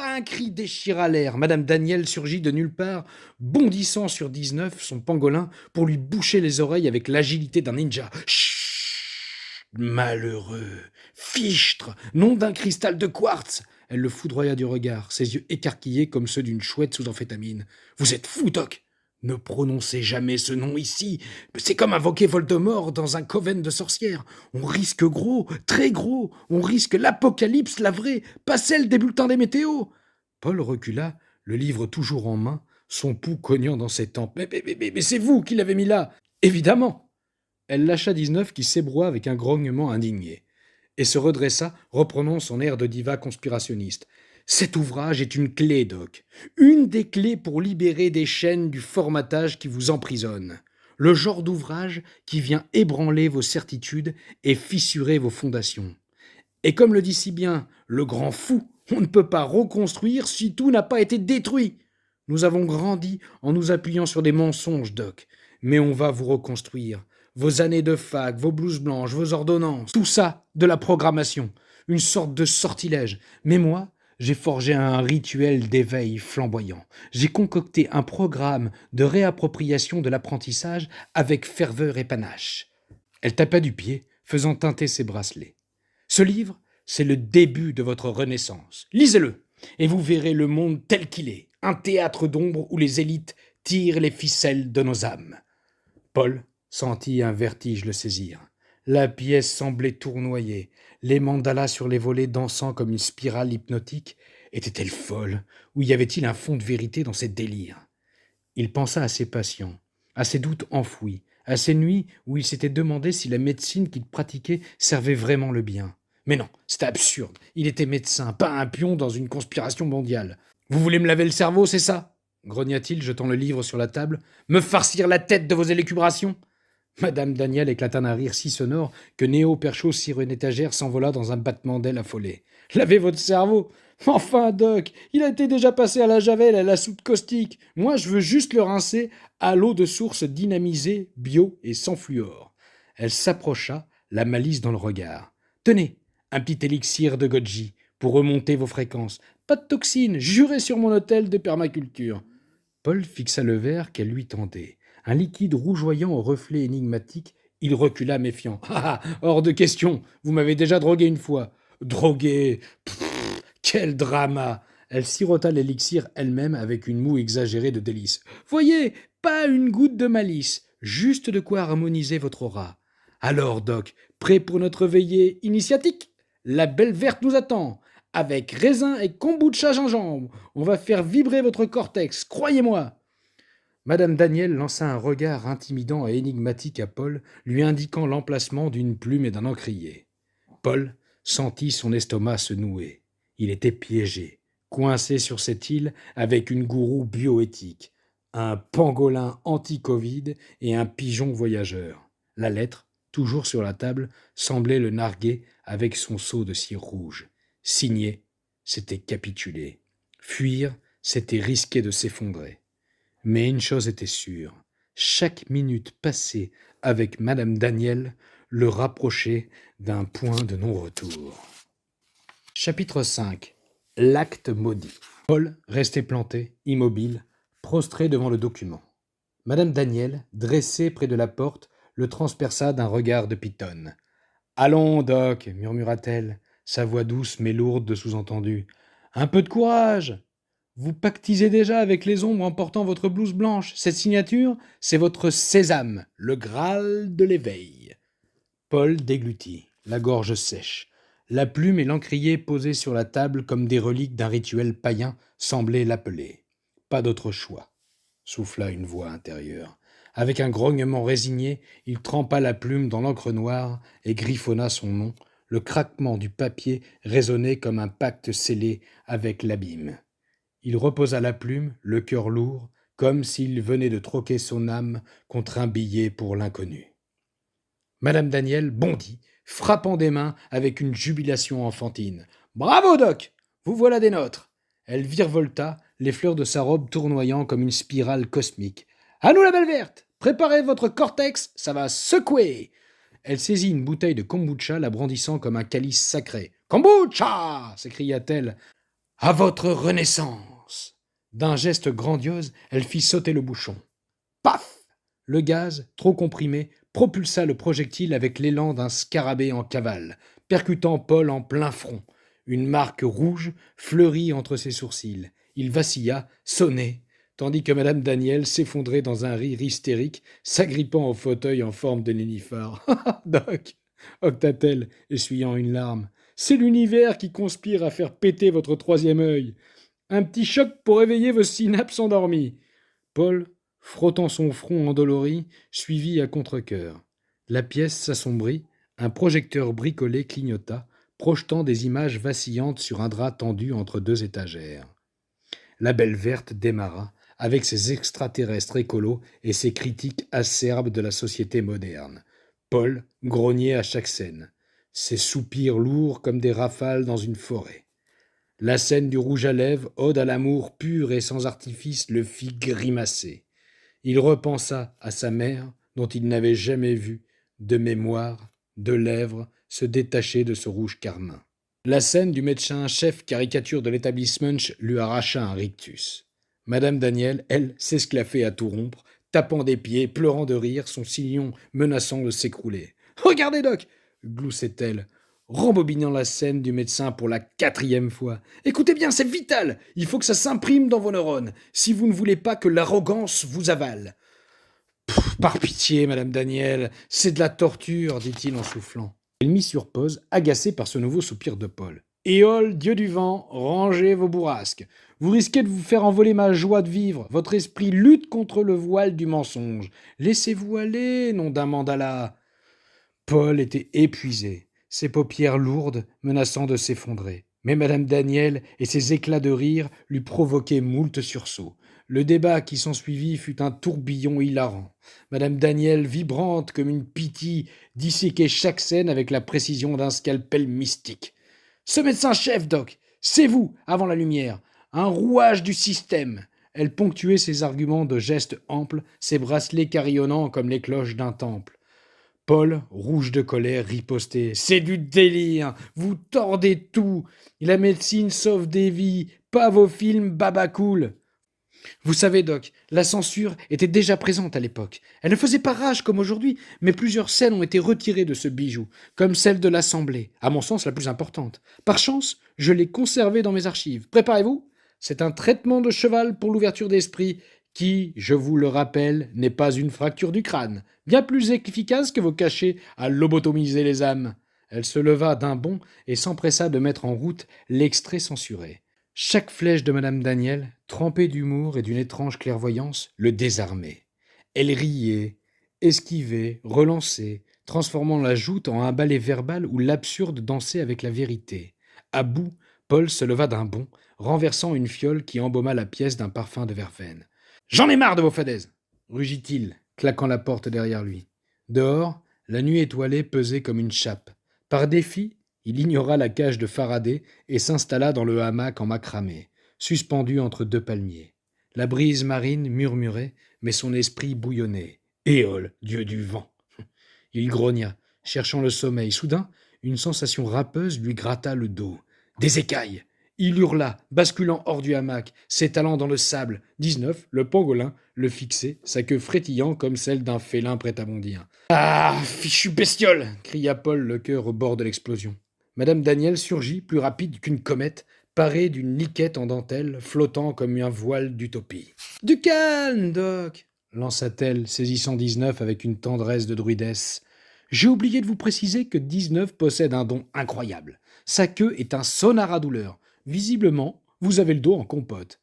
S1: Un cri déchira l'air. Madame Daniel surgit de nulle part, bondissant sur 19, son pangolin, pour lui boucher les oreilles avec l'agilité d'un ninja. Chut, malheureux, fichtre, nom d'un cristal de quartz. Elle le foudroya du regard, ses yeux écarquillés comme ceux d'une chouette sous amphétamine. Vous êtes fou, Doc. Ne prononcez jamais ce nom ici. C'est comme invoquer Voldemort dans un coven de sorcières. On risque gros, très gros. On risque l'apocalypse, la vraie, pas celle des bulletins des météos. Paul recula, le livre toujours en main, son pouls cognant dans ses tempes. Mais c'est vous qui l'avez mis là. Évidemment. Elle lâcha 19 qui s'ébroua avec un grognement indigné, et se redressa, reprenant son air de diva conspirationniste. Cet ouvrage est une clé, Doc. Une des clés pour libérer des chaînes du formatage qui vous emprisonne. Le genre d'ouvrage qui vient ébranler vos certitudes et fissurer vos fondations. Et comme le dit si bien le grand fou, on ne peut pas reconstruire si tout n'a pas été détruit. Nous avons grandi en nous appuyant sur des mensonges, Doc. mais on va vous reconstruire. Vos années de fac, vos blouses blanches, vos ordonnances, tout ça de la programmation, une sorte de sortilège. Mais moi, j'ai forgé un rituel d'éveil flamboyant. J'ai concocté un programme de réappropriation de l'apprentissage avec ferveur et panache. Elle tapa du pied, faisant teinter ses bracelets. Ce livre, c'est le début de votre renaissance. Lisez-le, et vous verrez le monde tel qu'il est, un théâtre d'ombre où les élites tirent les ficelles de nos âmes. Paul sentit un vertige le saisir. La pièce semblait tournoyer, les mandalas sur les volets dansant comme une spirale hypnotique. Était-elle folle, ou y avait-il un fond de vérité dans ces délires? Il pensa à ses patients, à ses doutes enfouis, à ces nuits où il s'était demandé si la médecine qu'il pratiquait servait vraiment le bien. Mais non, c'était absurde. Il était médecin, pas un pion dans une conspiration mondiale. « Vous voulez me laver le cerveau, c'est ça ?» grogna-t-il, jetant le livre sur la table. « Me farcir la tête de vos élucubrations ?» Madame Daniel éclata d'un rire si sonore que Néo, perché sur une étagère, s'envola dans un battement d'ailes affolé. « Lavez votre cerveau ! Enfin, Doc, il a été déjà passé à la javel, à la soude caustique. Moi, je veux juste le rincer à l'eau de source dynamisée, bio et sans fluor. » Elle s'approcha, la malice dans le regard. « Tenez, un petit élixir de Goji pour remonter vos fréquences. Pas de toxines, juré sur mon hôtel de permaculture. » Paul fixa le verre qu'elle lui tendait. Un liquide rougeoyant au reflet énigmatique, il recula méfiant. « Ah, hors de question, vous m'avez déjà drogué une fois. »« Drogué ? Pfff, quel drama !» Elle sirota l'élixir elle-même avec une moue exagérée de délice. « Voyez, pas une goutte de malice, juste de quoi harmoniser votre aura. Alors, Doc, prêt pour notre veillée initiatique ? La belle verte nous attend. Avec raisin et kombucha gingembre, on va faire vibrer votre cortex, croyez-moi !» Madame Daniel lança un regard intimidant et énigmatique à Paul, lui indiquant l'emplacement d'une plume et d'un encrier. Paul sentit son estomac se nouer. Il était piégé, coincé sur cette île avec une gourou bioéthique, un pangolin anti-Covid et un pigeon voyageur. La lettre, toujours sur la table, semblait le narguer avec son seau de cire rouge. Signer, c'était capituler. Fuir, c'était risquer de s'effondrer. Mais une chose était sûre, chaque minute passée avec Madame Daniel le rapprochait d'un point de non-retour. Chapitre 5. L'acte maudit. Paul restait planté, immobile, prostré devant le document. Madame Daniel, dressée près de la porte, le transperça d'un regard de pitonne. « Allons, Doc, murmura-t-elle, sa voix douce mais lourde de sous-entendu. « Un peu de courage ! Vous pactisez déjà avec les ombres en portant votre blouse blanche. Cette signature, c'est votre sésame, le Graal de l'éveil. » Paul déglutit, la gorge sèche. La plume et l'encrier posés sur la table comme des reliques d'un rituel païen semblaient l'appeler. Pas d'autre choix, souffla une voix intérieure. Avec un grognement résigné, il trempa la plume dans l'encre noire et griffonna son nom. Le craquement du papier résonnait comme un pacte scellé avec l'abîme. Il reposa la plume, le cœur lourd, comme s'il venait de troquer son âme contre un billet pour l'inconnu. Madame Daniel bondit, frappant des mains avec une jubilation enfantine. « Bravo, Doc! Vous voilà des nôtres !» Elle virevolta, les fleurs de sa robe tournoyant comme une spirale cosmique. « À nous la belle verte! Préparez votre cortex, ça va secouer !» Elle saisit une bouteille de kombucha, la brandissant comme un calice sacré. « Kombucha !» s'écria-t-elle. « À votre renaissance !» D'un geste grandiose, elle fit sauter le bouchon. Paf ! Le gaz, trop comprimé, propulsa le projectile avec l'élan d'un scarabée en cavale, percutant Paul en plein front. Une marque rouge fleurit entre ses sourcils. Il vacilla, sonnait, tandis que Madame Daniel s'effondrait dans un rire hystérique, s'agrippant au fauteuil en forme de nénuphar. « Ah, Doc !» octa-t-elle, essuyant une larme. « C'est l'univers qui conspire à faire péter votre troisième œil. Un petit choc pour éveiller vos synapses endormies. » Paul, frottant son front endolori, suivit à contre-cœur. La pièce s'assombrit, un projecteur bricolé clignota, projetant des images vacillantes sur un drap tendu entre deux étagères. La belle verte démarra, avec ses extraterrestres écolos et ses critiques acerbes de la société moderne. Paul grognait à chaque scène, ses soupirs lourds comme des rafales dans une forêt. La scène du rouge à lèvres, ode à l'amour pur et sans artifice, le fit grimacer. Il repensa à sa mère, dont il n'avait jamais vu, de mémoire, de lèvres, se détacher de ce rouge carmin. La scène du médecin-chef caricature de l'établissement lui arracha un rictus. Madame Daniel, elle, s'esclaffait à tout rompre, tapant des pieds, pleurant de rire, son sillon menaçant de s'écrouler. « Regardez, Doc !» gloussait-elle, rembobinant la scène du médecin pour la 4e fois. « Écoutez bien, c'est vital. Il faut que ça s'imprime dans vos neurones, si vous ne voulez pas que l'arrogance vous avale. »« Par pitié, Madame Daniel, c'est de la torture, dit-il en soufflant. Elle mit sur pause, agacée par ce nouveau soupir de Paul. « Éole, dieu du vent, rangez vos bourrasques. Vous risquez de vous faire envoler ma joie de vivre. Votre esprit lutte contre le voile du mensonge. Laissez-vous aller, nom d'un mandala. » Paul était épuisé, ses paupières lourdes, menaçant de s'effondrer. Mais Madame Daniel et ses éclats de rire lui provoquaient moult sursauts. Le débat qui s'ensuivit fut un tourbillon hilarant. Madame Daniel, vibrante comme une pythie, disséquait chaque scène avec la précision d'un scalpel mystique. « Ce médecin-chef, Doc, c'est vous, avant la lumière, un rouage du système !» Elle ponctuait ses arguments de gestes amples, ses bracelets carillonnants comme les cloches d'un temple. Paul, rouge de colère, ripostait. « C'est du délire. Vous tordez tout. La médecine sauve des vies, pas vos films babacool. » Vous savez, Doc, la censure était déjà présente à l'époque. Elle ne faisait pas rage comme aujourd'hui, mais plusieurs scènes ont été retirées de ce bijou, comme celle de l'Assemblée, à mon sens la plus importante. Par chance, je l'ai conservée dans mes archives. Préparez-vous. C'est un traitement de cheval pour l'ouverture d'esprit qui, je vous le rappelle, n'est pas une fracture du crâne, bien plus efficace que vos cachets à lobotomiser les âmes. Elle se leva d'un bond et s'empressa de mettre en route l'extrait censuré. Chaque flèche de Madame Daniel, trempée d'humour et d'une étrange clairvoyance, le désarmait. Elle riait, esquivait, relançait, transformant la joute en un ballet verbal où l'absurde dansait avec la vérité. À bout, Paul se leva d'un bond, renversant une fiole qui embauma la pièce d'un parfum de verveine. « J'en ai marre de vos fadaises !» rugit-il, claquant la porte derrière lui. Dehors, la nuit étoilée pesait comme une chape. Par défi, il ignora la cage de Faraday et s'installa dans le hamac en macramé, suspendu entre 2 palmiers. La brise marine murmurait, mais son esprit bouillonnait. « Éole, dieu du vent !» Il grogna, cherchant le sommeil. Soudain, une sensation râpeuse lui gratta le dos. Des écailles! Il hurla, basculant hors du hamac, s'étalant dans le sable. 19, le pangolin, le fixait, sa queue frétillant comme celle d'un félin prêt à bondir. « Ah, fichu bestiole !» cria Paul, le cœur au bord de l'explosion. Madame Daniel surgit, plus rapide qu'une comète, parée d'une liquette en dentelle, flottant comme un voile d'utopie. « Du calme, Doc !» lança-t-elle, saisissant 19 avec une tendresse de druidesse. « J'ai oublié de vous préciser que 19 possède un don incroyable. Sa queue est un sonar à douleur. Visiblement, vous avez le dos en compote. »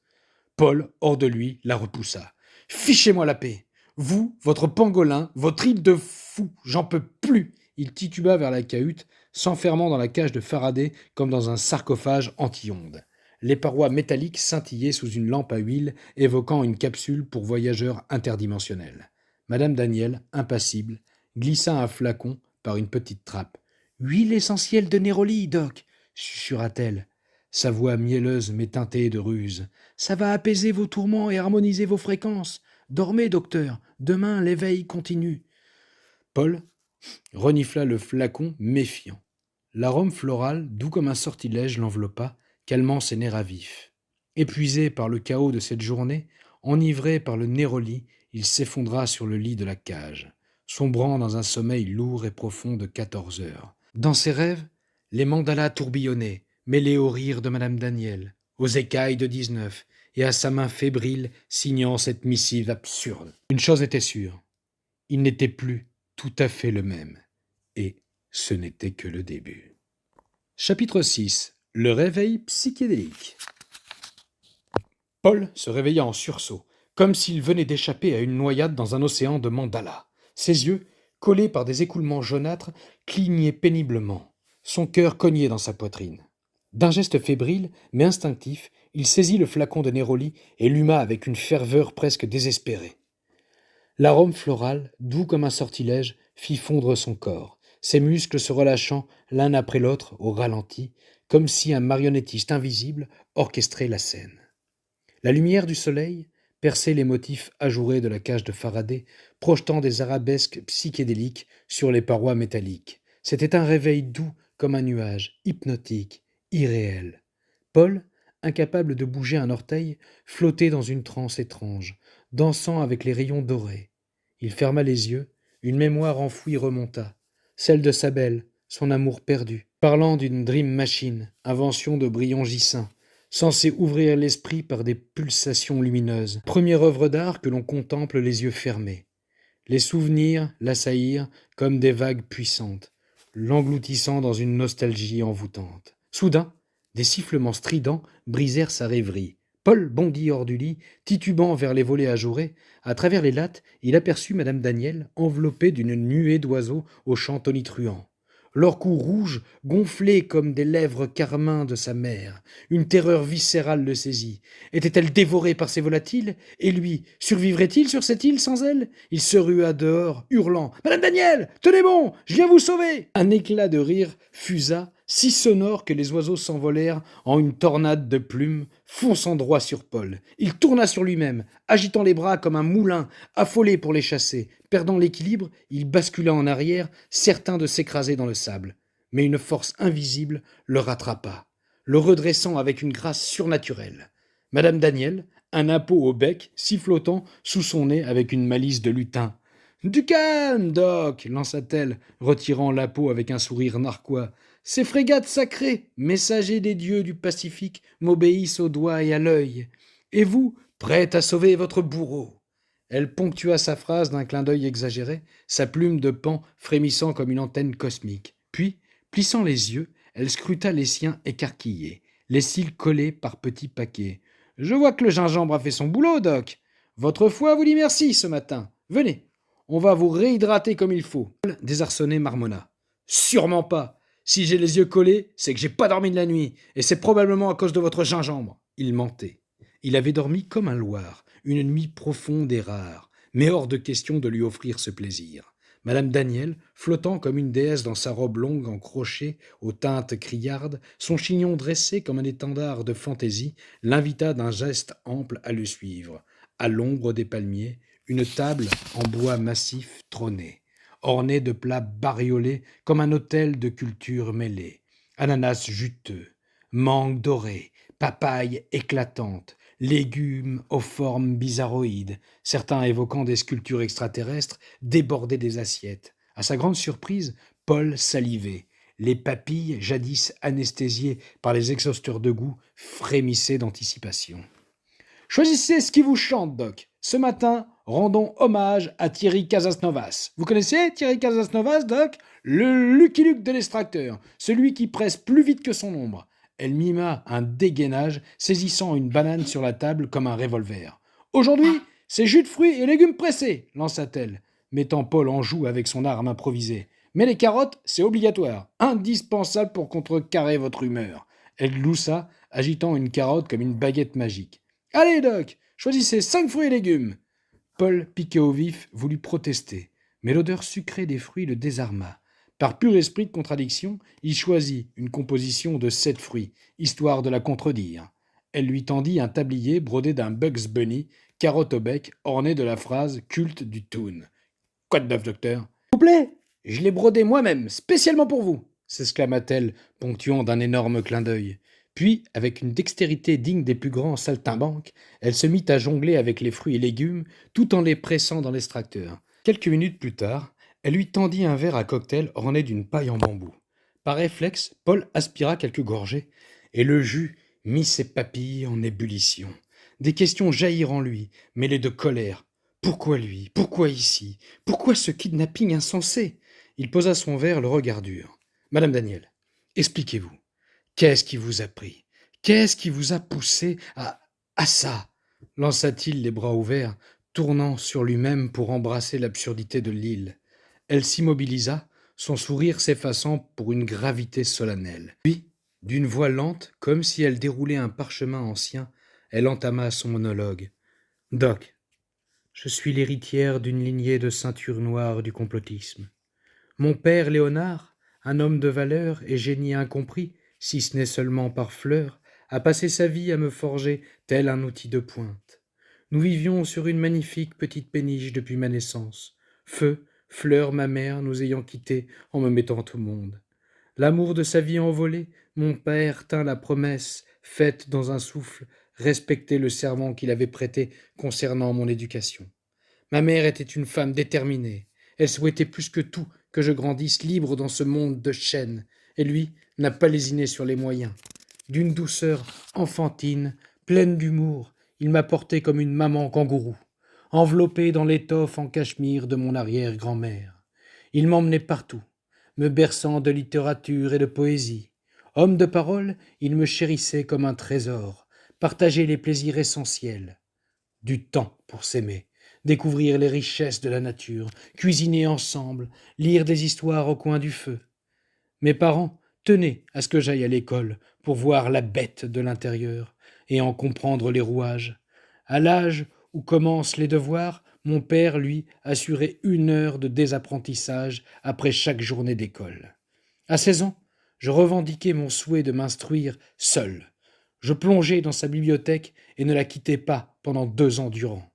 S1: Paul, hors de lui, la repoussa. « Fichez-moi la paix. Vous, votre pangolin, votre île de fou, j'en peux plus !» Il tituba vers la cahute, s'enfermant dans la cage de Faraday comme dans un sarcophage anti-ondes. Les parois métalliques scintillaient sous une lampe à huile évoquant une capsule pour voyageurs interdimensionnels. Madame Daniel, impassible, glissa un flacon par une petite trappe. « Huile essentielle de Néroli, Doc !» susurra-t-elle. Sa voix mielleuse mais teintée de ruse. « Ça va apaiser vos tourments et harmoniser vos fréquences. Dormez, docteur. Demain, l'éveil continue. » Paul renifla le flacon, méfiant. L'arôme floral, doux comme un sortilège, l'enveloppa, calmant ses nerfs à vif. Épuisé par le chaos de cette journée, enivré par le Néroli, il s'effondra sur le lit de la cage, sombrant dans un sommeil lourd et profond de 14 heures. Dans ses rêves, les mandalas tourbillonnaient, mêlés aux rires de Madame Daniel, aux écailles de 19, et à sa main fébrile signant cette missive absurde. Une chose était sûre, il n'était plus tout à fait le même, et ce n'était que le début. Chapitre 6. Le réveil psychédélique. Paul se réveilla en sursaut, comme s'il venait d'échapper à une noyade dans un océan de mandalas. Ses yeux, collés par des écoulements jaunâtres, clignaient péniblement. Son cœur cognait dans sa poitrine. D'un geste fébrile, mais instinctif, il saisit le flacon de Néroli et l'huma avec une ferveur presque désespérée. L'arôme floral, doux comme un sortilège, fit fondre son corps, ses muscles se relâchant l'un après l'autre au ralenti, comme si un marionnettiste invisible orchestrait la scène. La lumière du soleil, perçait les motifs ajourés de la cage de Faraday, projetant des arabesques psychédéliques sur les parois métalliques. C'était un réveil doux comme un nuage, hypnotique, irréel. Paul, incapable de bouger un orteil, flottait dans une transe étrange, dansant avec les rayons dorés. Il ferma les yeux, une mémoire enfouie remonta, celle de sa belle, son amour perdu, parlant d'une dream machine, invention de Brion Gissin, censée ouvrir l'esprit par des pulsations lumineuses, première œuvre d'art que l'on contemple les yeux fermés. Les souvenirs l'assaillirent comme des vagues puissantes, l'engloutissant dans une nostalgie envoûtante. Soudain, des sifflements stridents brisèrent sa rêverie. Paul bondit hors du lit, titubant vers les volets ajourés. À travers les lattes, il aperçut madame Daniel, enveloppée d'une nuée d'oiseaux au chant tonitruant. Leurs cous rouges gonflaient comme des lèvres carmin de sa mère. Une terreur viscérale le saisit. Était-elle dévorée par ces volatiles? Et lui, survivrait-il sur cette île sans elle? Il se rua dehors, hurlant « Madame Daniel, tenez bon, je viens vous sauver !» Un éclat de rire fusa, si sonore que les oiseaux s'envolèrent en une tornade de plumes, fonçant droit sur Paul. Il tourna sur lui-même, agitant les bras comme un moulin, affolé pour les chasser. Perdant l'équilibre, il bascula en arrière, certain de s'écraser dans le sable. Mais une force invisible le rattrapa, le redressant avec une grâce surnaturelle. Madame Daniel, un impôt au bec, sifflotant sous son nez avec une malice de lutin. « Du calme, Doc !» lança-t-elle, retirant l'appôt avec un sourire narquois. « Ces frégates sacrées, messagers des dieux du Pacifique, m'obéissent au doigt et à l'œil. Et vous, prête à sauver votre bourreau !» Elle ponctua sa phrase d'un clin d'œil exagéré, sa plume de paon frémissant comme une antenne cosmique. Puis, plissant les yeux, elle scruta les siens écarquillés, les cils collés par petits paquets. « Je vois que le gingembre a fait son boulot, Doc. Votre foie vous dit merci ce matin. Venez, on va vous réhydrater comme il faut. » Désarçonné marmonna. « Sûrement pas. Si j'ai les yeux collés, c'est que j'ai pas dormi de la nuit, et c'est probablement à cause de votre gingembre. » Il mentait. Il avait dormi comme un loir, une nuit profonde et rare, mais hors de question de lui offrir ce plaisir. Madame Daniel, flottant comme une déesse dans sa robe longue en crochet aux teintes criardes, son chignon dressé comme un étendard de fantaisie, l'invita d'un geste ample à le suivre. À l'ombre des palmiers, une table en bois massif trônait, ornée de plats bariolés comme un autel de cultures mêlées. Ananas juteux, mangue dorée, papaye éclatante, légumes aux formes bizarroïdes, certains évoquant des sculptures extraterrestres, débordaient des assiettes. À sa grande surprise, Paul salivait. Les papilles, jadis anesthésiées par les exhausteurs de goût, frémissaient d'anticipation. « Choisissez ce qui vous chante, Doc. Ce matin, rendons hommage à Thierry Casasnovas. Vous connaissez Thierry Casasnovas, Doc? Le Lucky Luke de l'extracteur, celui qui presse plus vite que son ombre. » Elle mima un dégainage, saisissant une banane sur la table comme un revolver. « Aujourd'hui, c'est jus de fruits et légumes pressés, lança-t-elle, mettant Paul en joue avec son arme improvisée. Mais les carottes, c'est obligatoire, indispensable pour contrecarrer votre humeur. Elle gloussa, agitant une carotte comme une baguette magique. « Allez, Doc, choisissez 5 fruits et légumes. » Paul, piqué au vif, voulut protester, mais l'odeur sucrée des fruits le désarma. Par pur esprit de contradiction, il choisit une composition de 7 fruits, histoire de la contredire. Elle lui tendit un tablier brodé d'un Bugs Bunny, carotte au bec, orné de la phrase culte du Toon. « Quoi de neuf, docteur ?»« S'il vous plaît, je l'ai brodé moi-même, spécialement pour vous !» s'exclama-t-elle, ponctuant d'un énorme clin d'œil. Puis, avec une dextérité digne des plus grands saltimbanques, elle se mit à jongler avec les fruits et légumes, tout en les pressant dans l'extracteur. Quelques minutes plus tard, elle lui tendit un verre à cocktail orné d'une paille en bambou. Par réflexe, Paul aspira quelques gorgées, et le jus mit ses papilles en ébullition. Des questions jaillirent en lui, mêlées de colère. Pourquoi lui? Pourquoi ici? Pourquoi ce kidnapping insensé? Il posa son verre, le regard dur. « Madame Daniel, expliquez-vous. Qu'est-ce qui vous a pris? Qu'est-ce qui vous a poussé à ça ?» lança-t-il les bras ouverts, tournant sur lui-même pour embrasser l'absurdité de l'île. Elle s'immobilisa, son sourire s'effaçant pour une gravité solennelle. Puis, d'une voix lente, comme si elle déroulait un parchemin ancien, elle entama son monologue. « Doc, je suis l'héritière d'une lignée de ceintures noires du complotisme. Mon père Léonard, un homme de valeur et génie incompris, si ce n'est seulement par fleur, a passé sa vie à me forger tel un outil de pointe. Nous vivions sur une magnifique petite péniche depuis ma naissance. Feu, Fleur, ma mère, nous ayant quittés en me mettant au monde. L'amour de sa vie envolée, mon père tint la promesse, faite dans un souffle, respecter le serment qu'il avait prêté concernant mon éducation. Ma mère était une femme déterminée. Elle souhaitait plus que tout que je grandisse libre dans ce monde de chaînes, et lui n'a pas lésiné sur les moyens. D'une douceur enfantine, pleine d'humour, il m'a porté comme une maman kangourou, enveloppé dans l'étoffe en cachemire de mon arrière-grand-mère. Il m'emmenait partout, me berçant de littérature et de poésie. Homme de parole, il me chérissait comme un trésor, partageait les plaisirs essentiels. Du temps pour s'aimer, découvrir les richesses de la nature, cuisiner ensemble, lire des histoires au coin du feu. Mes parents tenaient à ce que j'aille à l'école pour voir la bête de l'intérieur et en comprendre les rouages. À l'âge où commencent les devoirs, mon père, lui, assurait 1 heure de désapprentissage après chaque journée d'école. À 16 ans, je revendiquais mon souhait de m'instruire seul. Je plongeais dans sa bibliothèque et ne la quittais pas pendant 2 ans durant.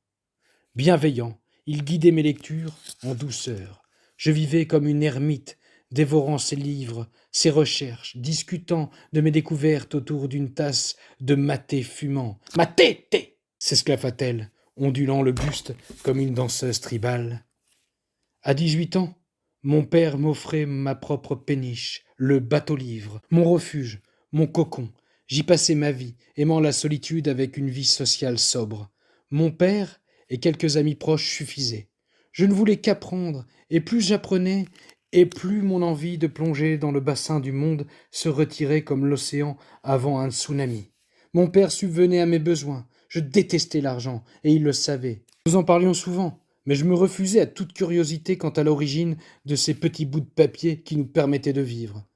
S1: Bienveillant, il guidait mes lectures en douceur. Je vivais comme une ermite, dévorant ses livres, ses recherches, discutant de mes découvertes autour d'une tasse de maté fumant. « Maté, thé !» s'esclaffa-t-elle, ondulant le buste comme une danseuse tribale. À 18 ans, mon père m'offrait ma propre péniche, le bateau-livre, mon refuge, mon cocon. J'y passais ma vie, aimant la solitude avec une vie sociale sobre. Mon père et quelques amis proches suffisaient. Je ne voulais qu'apprendre, et plus j'apprenais, et plus mon envie de plonger dans le bassin du monde se retirait comme l'océan avant un tsunami. Mon père subvenait à mes besoins. Je détestais l'argent, et il le savait. Nous en parlions souvent, mais je me refusais à toute curiosité quant à l'origine de ces petits bouts de papier qui nous permettaient de vivre.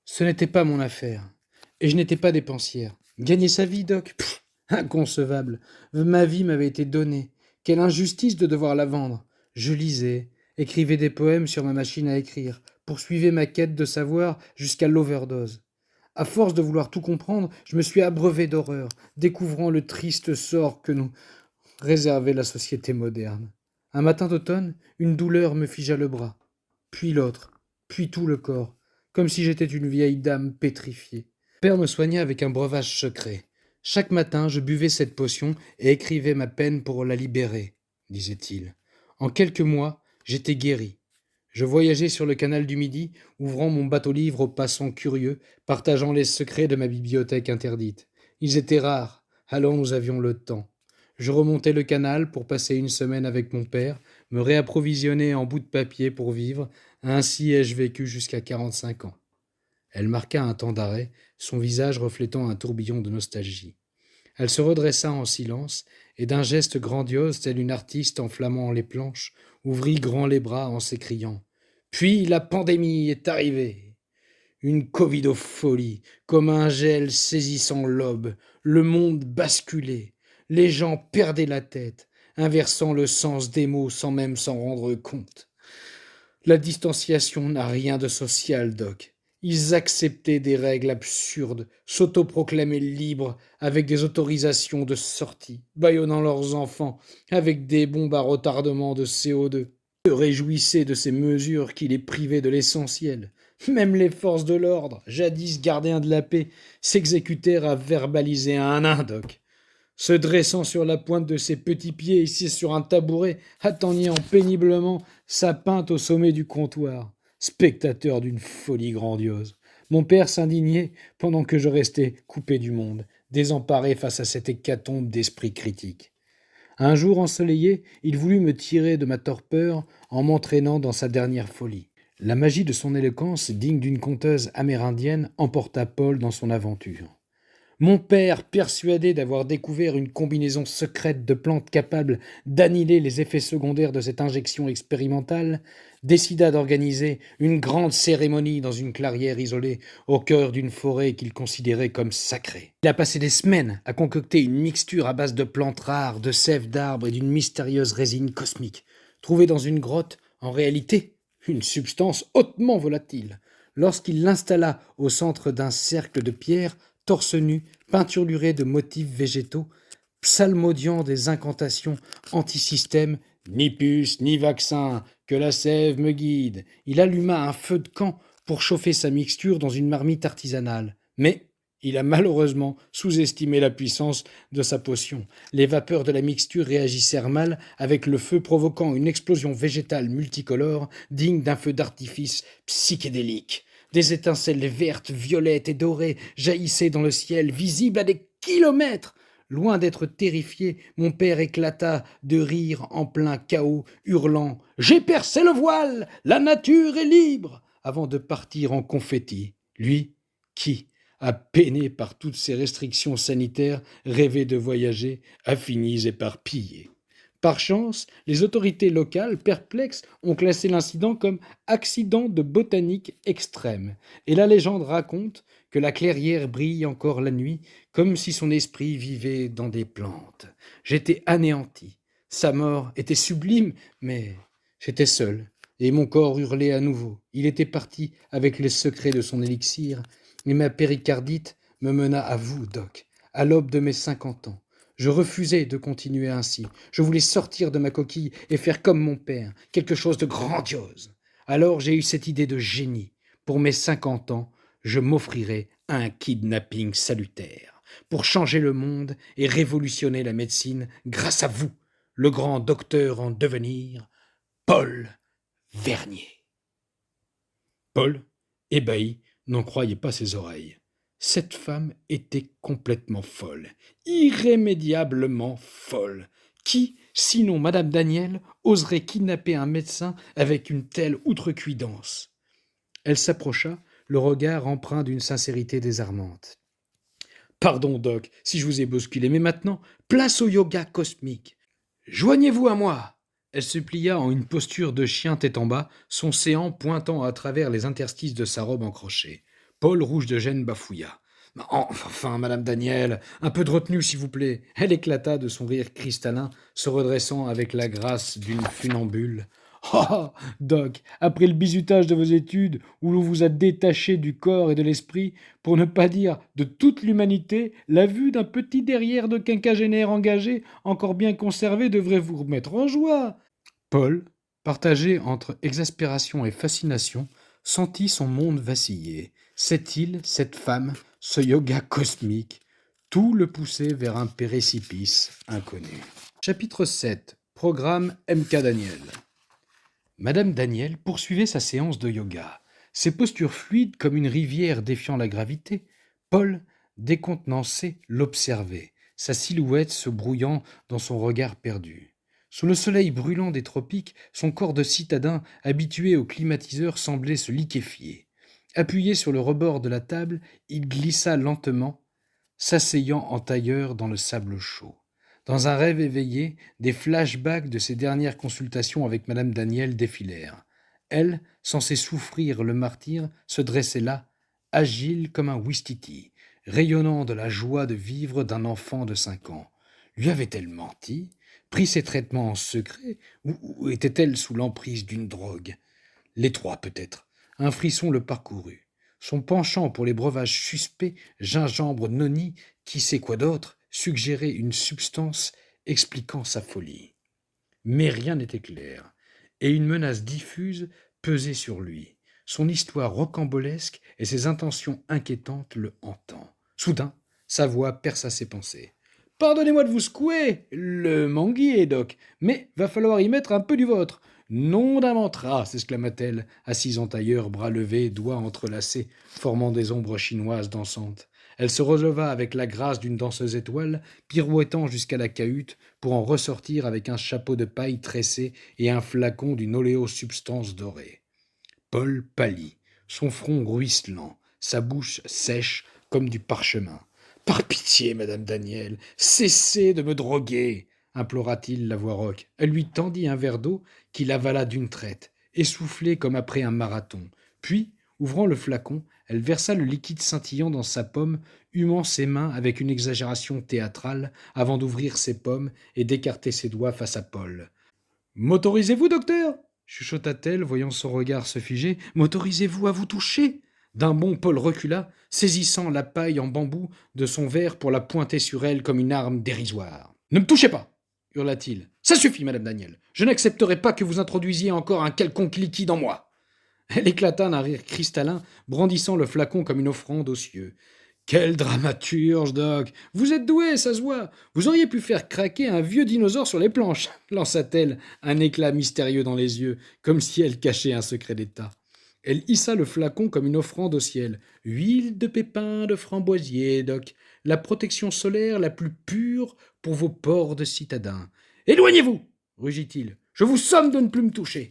S1: Ce n'était pas mon affaire, et je n'étais pas dépensière. Gagner sa vie, Doc? Pff, inconcevable. Ma vie m'avait été donnée. Quelle injustice de devoir la vendre. Je lisais, écrivais des poèmes sur ma machine à écrire, poursuivais ma quête de savoir jusqu'à l'overdose. À force de vouloir tout comprendre, je me suis abreuvé d'horreur, découvrant le triste sort que nous réservait la société moderne. Un matin d'automne, une douleur me figea le bras, puis l'autre, puis tout le corps, comme si j'étais une vieille dame pétrifiée. Mon père me soigna avec un breuvage secret. Chaque matin, je buvais cette potion et écrivais ma peine pour la libérer, disait-il. En quelques mois, j'étais guéri. Je voyageais sur le canal du Midi, ouvrant mon bateau-livre aux passants curieux, partageant les secrets de ma bibliothèque interdite. Ils étaient rares, alors nous avions le temps. Je remontais le canal pour passer une semaine avec mon père, me réapprovisionner en bouts de papier pour vivre, ainsi ai-je vécu jusqu'à 45 ans. Elle marqua un temps d'arrêt, son visage reflétant un tourbillon de nostalgie. Elle se redressa en silence, et d'un geste grandiose, telle une artiste enflammant les planches, ouvrit grand les bras en s'écriant « Puis la pandémie est arrivée !» Une covidofolie, comme un gel saisissant l'aube, le monde basculait, les gens perdaient la tête, inversant le sens des mots sans même s'en rendre compte. La distanciation n'a rien de social, Doc. Ils acceptaient des règles absurdes, s'autoproclamaient libres avec des autorisations de sortie, bâillonnant leurs enfants avec des bombes à retardement de CO2, se réjouissaient de ces mesures qui les privaient de l'essentiel. Même les forces de l'ordre, jadis gardiens de la paix, s'exécutèrent à verbaliser un nain, Doc. Se dressant sur la pointe de ses petits pieds, ici sur un tabouret, atteignant péniblement sa pinte au sommet du comptoir, spectateur d'une folie grandiose. Mon père s'indignait pendant que je restais coupé du monde, désemparé face à cette hécatombe d'esprit critique. Un jour ensoleillé, il voulut me tirer de ma torpeur en m'entraînant dans sa dernière folie. La magie de son éloquence, digne d'une conteuse amérindienne, emporta Paul dans son aventure. Mon père, persuadé d'avoir découvert une combinaison secrète de plantes capables d'annihiler les effets secondaires de cette injection expérimentale, décida d'organiser une grande cérémonie dans une clairière isolée au cœur d'une forêt qu'il considérait comme sacrée. Il a passé des semaines à concocter une mixture à base de plantes rares, de sève d'arbres et d'une mystérieuse résine cosmique, trouvée dans une grotte, en réalité une substance hautement volatile. Lorsqu'il l'installa au centre d'un cercle de pierre, torse nu, peinturluré de motifs végétaux, psalmodiant des incantations anti-système. Ni puce, ni vaccin, que la sève me guide. Il alluma un feu de camp pour chauffer sa mixture dans une marmite artisanale. Mais il a malheureusement sous-estimé la puissance de sa potion. Les vapeurs de la mixture réagissèrent mal avec le feu, provoquant une explosion végétale multicolore digne d'un feu d'artifice psychédélique. Des étincelles vertes, violettes et dorées jaillissaient dans le ciel, visibles à des kilomètres. Loin d'être terrifié, mon père éclata de rire en plein chaos, hurlant « J'ai percé le voile, la nature est libre !» avant de partir en confettis. Lui, qui, à peiner par toutes ces restrictions sanitaires, rêvait de voyager, a fini éparpillé. Par chance, les autorités locales, perplexes, ont classé l'incident comme accident de botanique extrême, et la légende raconte que la clairière brille encore la nuit, comme si son esprit vivait dans des plantes. J'étais anéanti. Sa mort était sublime, mais j'étais seul, et mon corps hurlait à nouveau. Il était parti avec les secrets de son élixir, et ma péricardite me mena à vous, Doc, à l'aube de mes 50 ans. Je refusais de continuer ainsi. Je voulais sortir de ma coquille et faire comme mon père, quelque chose de grandiose. Alors j'ai eu cette idée de génie. Pour mes 50 ans, je m'offrirai un kidnapping salutaire, pour changer le monde et révolutionner la médecine grâce à vous, le grand docteur en devenir, Paul Vernier. Paul, ébahi, n'en croyait pas ses oreilles. Cette femme était complètement folle, irrémédiablement folle. Qui, sinon Madame Daniel, oserait kidnapper un médecin avec une telle outrecuidance? Elle s'approcha, le regard empreint d'une sincérité désarmante. Pardon, Doc, si je vous ai bousculé, mais maintenant, place au yoga cosmique. Joignez-vous à moi. Elle se plia en une posture de chien tête en bas, son séant pointant à travers les interstices de sa robe en crochet. Paul, rouge de gêne, bafouilla. Enfin, Madame Daniel, un peu de retenue, s'il vous plaît. Elle éclata de son rire cristallin, se redressant avec la grâce d'une funambule. Ah, Doc, après le bizutage de vos études, où l'on vous a détaché du corps et de l'esprit, pour ne pas dire de toute l'humanité, la vue d'un petit derrière de quinquagénaire engagé, encore bien conservé, devrait vous remettre en joie. Paul, partagé entre exaspération et fascination, sentit son monde vaciller. Cette île, cette femme, ce yoga cosmique, tout le poussait vers un précipice inconnu. Chapitre 7. Programme MK Daniel. Madame Daniel poursuivait sa séance de yoga, ses postures fluides comme une rivière défiant la gravité. Paul, décontenancé, l'observait, sa silhouette se brouillant dans son regard perdu. Sous le soleil brûlant des tropiques, son corps de citadin, habitué au climatiseur, semblait se liquéfier. Appuyé sur le rebord de la table, il glissa lentement, s'asseyant en tailleur dans le sable chaud. Dans un rêve éveillé, des flashbacks de ses dernières consultations avec Madame Daniel défilèrent. Elle, censée souffrir le martyre, se dressait là, agile comme un ouistiti, rayonnant de la joie de vivre d'un enfant de 5 ans. Lui avait-elle menti, pris ses traitements en secret, ou était-elle sous l'emprise d'une drogue? Les trois, peut-être. Un frisson le parcourut. Son penchant pour les breuvages suspects, gingembre, noni, qui sait quoi d'autre, suggérait une substance expliquant sa folie. Mais rien n'était clair, et une menace diffuse pesait sur lui. Son histoire rocambolesque et ses intentions inquiétantes le hantant. Soudain, sa voix perça ses pensées. « Pardonnez-moi de vous secouer, le manguier, Doc, mais va falloir y mettre un peu du vôtre. »« Nom d'un mantra !» s'exclama-t-elle, assise en tailleur, bras levés, doigts entrelacés, formant des ombres chinoises dansantes. Elle se releva avec la grâce d'une danseuse étoile, pirouettant jusqu'à la cahute pour en ressortir avec un chapeau de paille tressé et un flacon d'une oléosubstance dorée. Paul pâlit, son front ruisselant, sa bouche sèche comme du parchemin. « Par pitié, Madame Daniel, cessez de me droguer !» implora-t-il la voix rauque. Elle lui tendit un verre d'eau qu'il avala d'une traite, essoufflé comme après un marathon. Puis, ouvrant le flacon, elle versa le liquide scintillant dans sa pomme, humant ses mains avec une exagération théâtrale avant d'ouvrir ses pommes et d'écarter ses doigts face à Paul. « M'autorisez-vous, docteur ?» chuchota-t-elle, voyant son regard se figer. « M'autorisez-vous à vous toucher ?» D'un bond, Paul recula, saisissant la paille en bambou de son verre pour la pointer sur elle comme une arme dérisoire. « Ne me touchez pas !» hurla-t-il. « Ça suffit, madame Daniel. Je n'accepterai pas que vous introduisiez encore un quelconque liquide en moi. » Elle éclata d'un rire cristallin, brandissant le flacon comme une offrande aux cieux. « Quel dramaturge, Doc! Vous êtes doué, ça se voit! Vous auriez pu faire craquer un vieux dinosaure sur les planches !» lança-t-elle, un éclat mystérieux dans les yeux, comme si elle cachait un secret d'État. Elle hissa le flacon comme une offrande au ciel. « Huile de pépins de framboisier, Doc. La protection solaire la plus pure pour vos pores de citadin. »« Éloignez-vous !» rugit-il. « Je vous somme de ne plus me toucher. »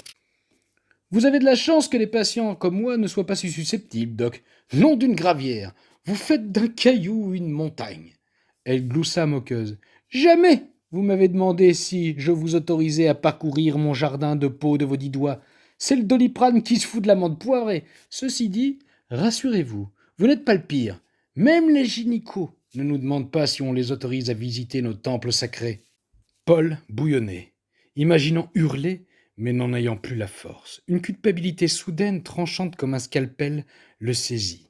S1: Vous avez de la chance que les patients comme moi ne soient pas si susceptibles, Doc. Nom d'une gravière. Vous faites d'un caillou une montagne. Elle gloussa moqueuse. Jamais vous m'avez demandé si je vous autorisais à parcourir mon jardin de peau de vos 10 doigts. C'est le Doliprane qui se fout de l'amande poivrée. Ceci dit, rassurez-vous, vous n'êtes pas le pire. Même les gynécos ne nous demandent pas si on les autorise à visiter nos temples sacrés. Paul bouillonnait, imaginant hurler, mais n'en ayant plus la force. Une culpabilité soudaine, tranchante comme un scalpel, le saisit.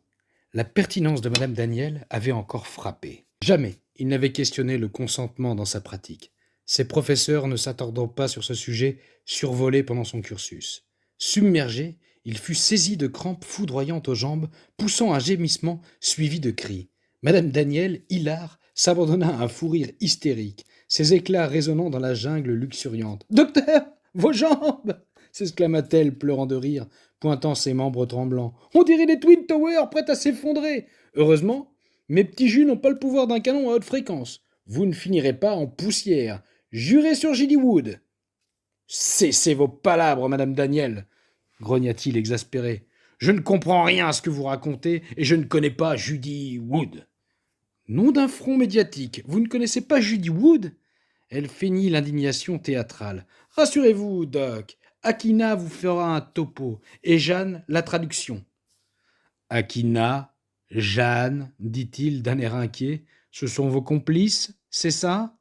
S1: La pertinence de madame Daniel avait encore frappé. Jamais il n'avait questionné le consentement dans sa pratique. Ses professeurs ne s'attardant pas sur ce sujet, survolé pendant son cursus. Submergé, il fut saisi de crampes foudroyantes aux jambes, poussant un gémissement suivi de cris. Madame Daniel, hilare, s'abandonna à un fou rire hystérique, ses éclats résonnant dans la jungle luxuriante. « Docteur, vos jambes !» s'exclama-t-elle, pleurant de rire, pointant ses membres tremblants. « On dirait des Twin Towers prêts à s'effondrer. Heureusement, mes petits jus n'ont pas le pouvoir d'un canon à haute fréquence. Vous ne finirez pas en poussière. Jurez sur Judy Wood. »« Cessez vos palabres, madame Daniel !» grogna-t-il exaspéré. « Je ne comprends rien à ce que vous racontez et je ne connais pas Judy Wood. »« Nom d'un front médiatique, vous ne connaissez pas Judy Wood ?» Elle feignit l'indignation théâtrale. « Rassurez-vous, Doc, Akina vous fera un topo et Jeanne la traduction. »« Akina, Jeanne, dit-il d'un air inquiet, ce sont vos complices, c'est ça ?»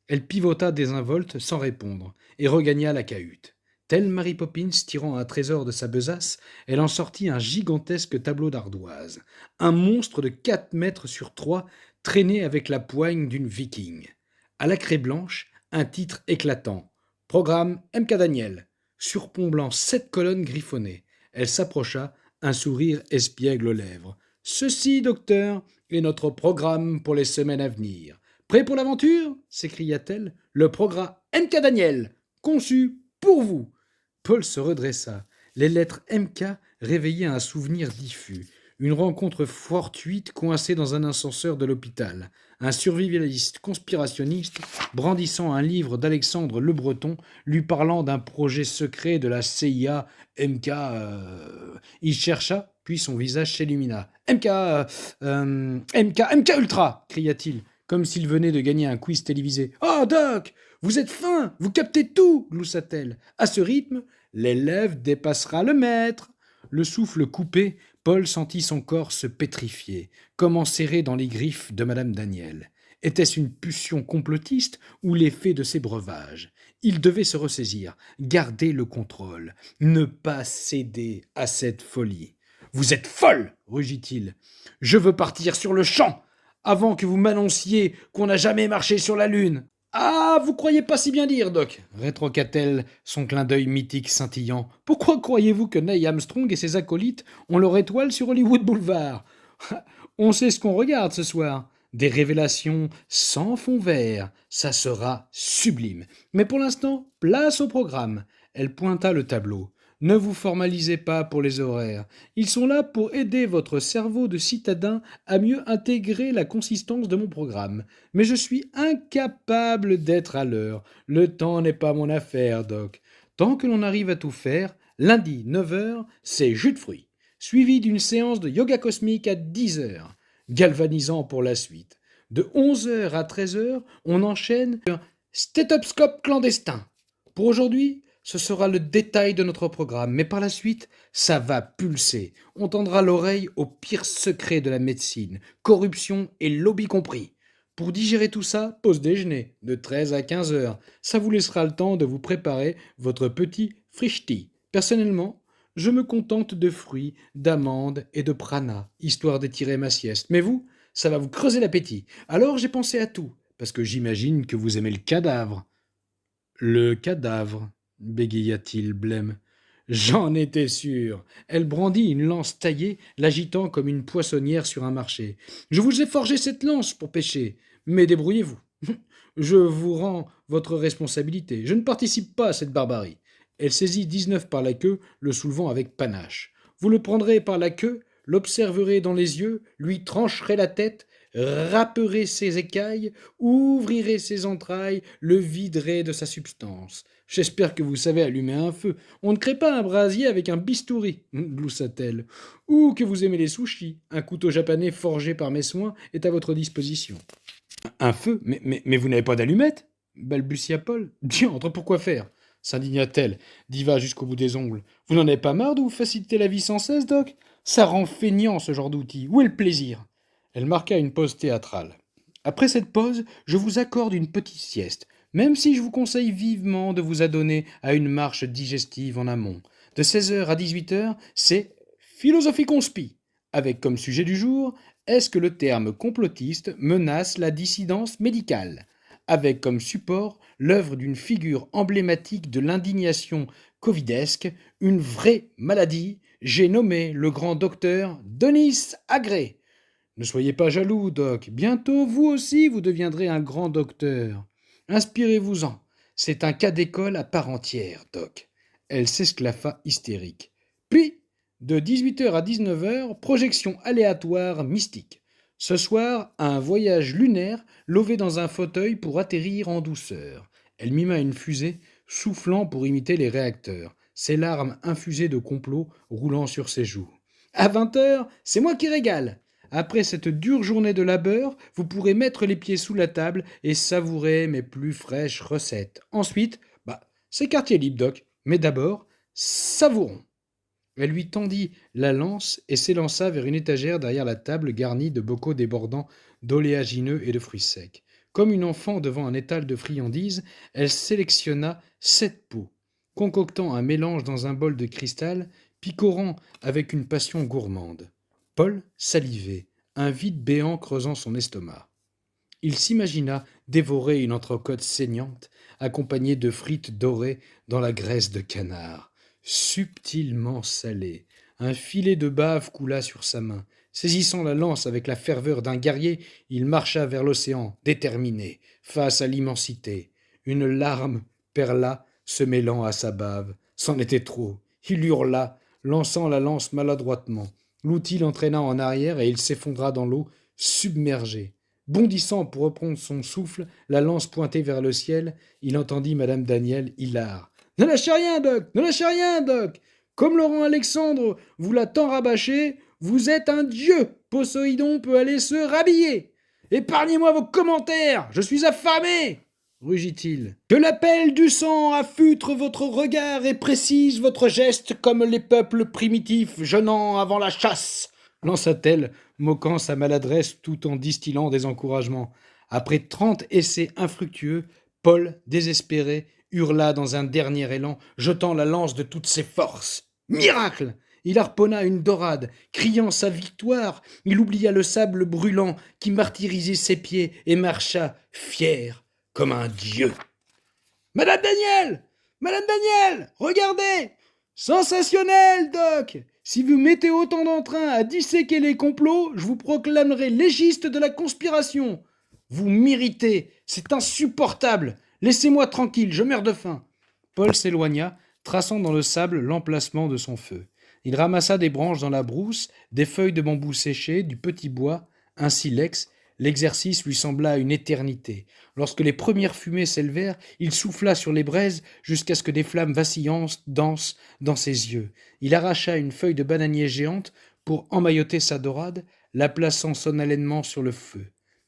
S1: Elle pivota désinvolte sans répondre et regagna la cahute. Telle Mary Poppins tirant un trésor de sa besace, elle en sortit un gigantesque tableau d'ardoise, un monstre de 4 mètres sur 3 traîné avec la poigne d'une viking. À la craie blanche, un titre éclatant. Programme MK Daniel, surplombant 7 colonnes griffonnées. Elle s'approcha, un sourire espiègle aux lèvres. « Ceci, docteur, est notre programme pour les semaines à venir. Prêt pour l'aventure ?» s'écria-t-elle. « Le programme MK Daniel, conçu pour vous. » Paul se redressa. Les lettres MK réveillaient un souvenir diffus. Une rencontre fortuite coincée dans un ascenseur de l'hôpital. Un survivaliste conspirationniste brandissant un livre d'Alexandre Le Breton lui parlant d'un projet secret de la CIA MK. Il chercha, puis son visage s'illumina. MK Ultra cria-t-il, comme s'il venait de gagner un quiz télévisé. « Oh, Doc, vous êtes fin, vous captez tout !» gloussa-t-elle. « À ce rythme, l'élève dépassera le maître. » Le souffle coupé, Paul sentit son corps se pétrifier, comme enserré dans les griffes de madame Daniel. Était-ce une pulsion complotiste ou l'effet de ses breuvages? Il devait se ressaisir, garder le contrôle, ne pas céder à cette folie. « Vous êtes folle !» rugit-il. « Je veux partir sur le champ, avant que vous m'annonciez qu'on n'a jamais marché sur la Lune. »« Ah, vous croyez pas si bien dire, Doc !» rétroqua-t-elle, son clin d'œil mythique scintillant. « Pourquoi croyez-vous que Neil Armstrong et ses acolytes ont leur étoile sur Hollywood Boulevard ? On sait ce qu'on regarde ce soir. Des révélations sans fond vert. Ça sera sublime. Mais pour l'instant, place au programme. » Elle pointa le tableau. « Ne vous formalisez pas pour les horaires. Ils sont là pour aider votre cerveau de citadin à mieux intégrer la consistance de mon programme. Mais je suis incapable d'être à l'heure. Le temps n'est pas mon affaire, Doc. Tant que l'on arrive à tout faire, lundi, 9 heures, c'est jus de fruits, suivi d'une séance de yoga cosmique à 10 heures, galvanisant pour la suite. De 11 heures à 13 heures, on enchaîne un stéthoscope clandestin. Pour aujourd'hui, ce sera le détail de notre programme, mais par la suite, ça va pulser. On tendra l'oreille aux pires secrets de la médecine, corruption et lobby compris. Pour digérer tout ça, pause déjeuner, de 13 à 15 heures. Ça vous laissera le temps de vous préparer votre petit frishti. Personnellement, Je me contente de fruits, d'amandes et de prana, histoire d'étirer ma sieste. Mais vous, ça va vous creuser l'appétit. Alors j'ai pensé à tout, parce que j'imagine que vous aimez le cadavre. Le cadavre, bégaya-t-il blême. J'en étais sûr. Elle brandit une lance taillée, l'agitant comme une poissonnière sur un marché. Je vous ai forgé cette lance pour pêcher, mais débrouillez-vous. Je vous rends votre responsabilité. Je ne participe pas à cette barbarie. Elle saisit 19 par la queue, le soulevant avec panache. Vous le prendrez par la queue, l'observerez dans les yeux, lui trancherez la tête, râperez ses écailles, ouvrirez ses entrailles, le viderai de sa substance. J'espère que vous savez allumer un feu. On ne crée pas un brasier avec un bistouri, gloussa-t-elle. Ou que vous aimez les sushis. Un couteau japonais forgé par mes soins est à votre disposition. Un feu? Mais vous n'avez pas d'allumette? Balbutia Paul. Diantre, pourquoi faire? S'indigna-t-elle, diva jusqu'au bout des ongles. Vous n'en avez pas marre de vous faciliter la vie sans cesse, Doc? Ça rend feignant ce genre d'outil. Où est le plaisir? Elle marqua une pause théâtrale. Après cette pause, je vous accorde une petite sieste, même si je vous conseille vivement de vous adonner à une marche digestive en amont. De 16 heures à 18 heures, c'est philosophie conspi, avec comme sujet du jour est-ce que le terme complotiste menace la dissidence médicale, avec comme support l'œuvre d'une figure emblématique de l'indignation covidesque, une vraie maladie, j'ai nommé le grand docteur Denis Agré. Ne soyez pas jaloux, Doc. Bientôt, vous aussi, vous deviendrez un grand docteur. Inspirez-vous-en. C'est un cas d'école à part entière, Doc. Elle s'esclaffa hystérique. Puis, de 18 heures à 19 heures, projection aléatoire mystique. Ce soir, un voyage lunaire, lové dans un fauteuil pour atterrir en douceur. Elle mima une fusée, soufflant pour imiter les réacteurs, ses larmes infusées de complot roulant sur ses joues. À 20 heures, c'est moi qui régale. Après cette dure journée de labeur, vous pourrez mettre les pieds sous la table et savourer mes plus fraîches recettes. Ensuite, c'est quartier libre, Doc. Mais d'abord, savourons. Elle lui tendit la lance et s'élança vers une étagère derrière la table garnie de bocaux débordant d'oléagineux et de fruits secs. Comme une enfant devant un étal de friandises, elle sélectionna 7 pots, concoctant un mélange dans un bol de cristal, picorant avec une passion gourmande. Paul salivait, un vide béant creusant son estomac. Il s'imagina dévorer une entrecôte saignante, accompagnée de frites dorées dans la graisse de canard, subtilement salée. Un filet de bave coula sur sa main. Saisissant la lance avec la ferveur d'un guerrier, il marcha vers l'océan, déterminé, face à l'immensité. Une larme perla, se mêlant à sa bave. C'en était trop. Il hurla, lançant la lance maladroitement. L'outil l'entraîna en arrière et il s'effondra dans l'eau, submergé. Bondissant pour reprendre son souffle, la lance pointée vers le ciel, il entendit madame Daniel hilar. « Ne lâchez rien, Doc! Ne lâchez rien, Doc! Comme Laurent Alexandre vous l'a tant rabâché, vous êtes un dieu! Poséidon peut aller se rhabiller! Épargnez-moi vos commentaires! Je suis affamé! » rugit-il. « Que l'appel du sang affûtre votre regard et précise votre geste comme les peuples primitifs jeûnant avant la chasse !» lança-t-elle, moquant sa maladresse tout en distillant des encouragements. Après 30 essais infructueux, Paul, désespéré, hurla dans un dernier élan, jetant la lance de toutes ses forces. Miracle! Il harponna une dorade. Criant sa victoire, il oublia le sable brûlant qui martyrisait ses pieds et marcha, fier, comme un dieu. « Madame Daniel! Madame Daniel! Regardez! Sensationnel, Doc! Si vous mettez autant d'entrain à disséquer les complots, je vous proclamerai légiste de la conspiration. Vous m'irritez, c'est insupportable. Laissez-moi tranquille, je meurs de faim. » Paul s'éloigna, traçant dans le sable l'emplacement de son feu. Il ramassa des branches dans la brousse, des feuilles de bambou séchées, du petit bois, un silex. L'exercice lui sembla une éternité. Lorsque les premières fumées s'élevèrent, il souffla sur les braises jusqu'à ce que des flammes vacillantes dansent dans ses yeux. Il arracha une feuille de bananier géante pour emmailloter sa dorade, la plaçant solennellement sur le feu.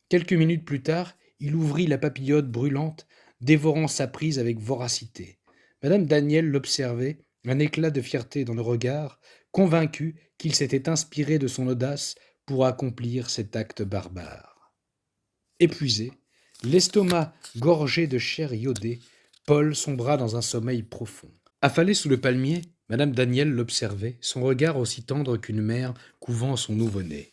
S1: Quelques minutes plus tard, il ouvrit la papillote brûlante, dévorant sa prise avec voracité. Madame Daniel l'observait, un éclat de fierté dans le regard, convaincue qu'il s'était inspiré de son audace pour accomplir cet acte barbare. Épuisé, l'estomac gorgé de chair iodée, Paul sombra dans un sommeil profond. Affalé sous le palmier, Madame Daniel l'observait, son regard aussi tendre qu'une mère couvant son nouveau-né.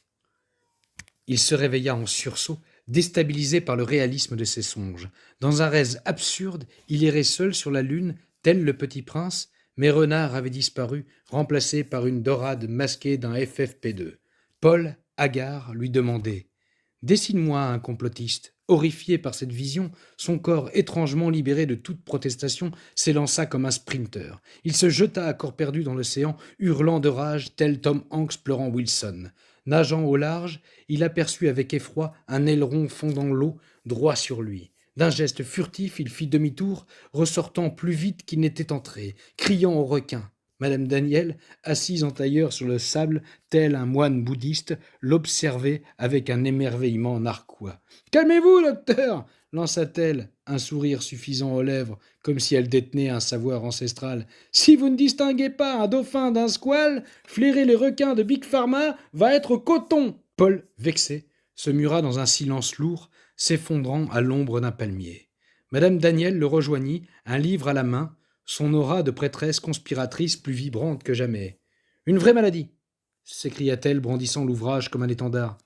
S1: Il se réveilla en sursaut, déstabilisé par le réalisme de ses songes. Dans un rêve absurde, il errait seul sur la lune, tel le petit prince, mais Renard avait disparu, remplacé par une dorade masquée d'un FFP2. Paul, hagard, lui demandait « Dessine-moi un complotiste ». Horrifié par cette vision, son corps étrangement libéré de toute protestation s'élança comme un sprinter. Il se jeta à corps perdu dans l'océan, hurlant de rage, tel Tom Hanks pleurant Wilson. Nageant au large, il aperçut avec effroi un aileron fondant l'eau droit sur lui. D'un geste furtif, il fit demi-tour, ressortant plus vite qu'il n'était entré, criant au requin. Madame Daniel, assise en tailleur sur le sable, tel un moine bouddhiste, l'observait avec un émerveillement narquois. « Calmez-vous, docteur !» lança-t-elle, un sourire suffisant aux lèvres, comme si elle détenait un savoir ancestral. « Si vous ne distinguez pas un dauphin d'un squale, flairer les requins de Big Pharma va être coton !» Paul, vexé, se mura dans un silence lourd, s'effondrant à l'ombre d'un palmier. Madame Daniel le rejoignit, un livre à la main, son aura de prêtresse conspiratrice plus vibrante que jamais. « Une vraie maladie !» s'écria-t-elle, brandissant l'ouvrage comme un étendard.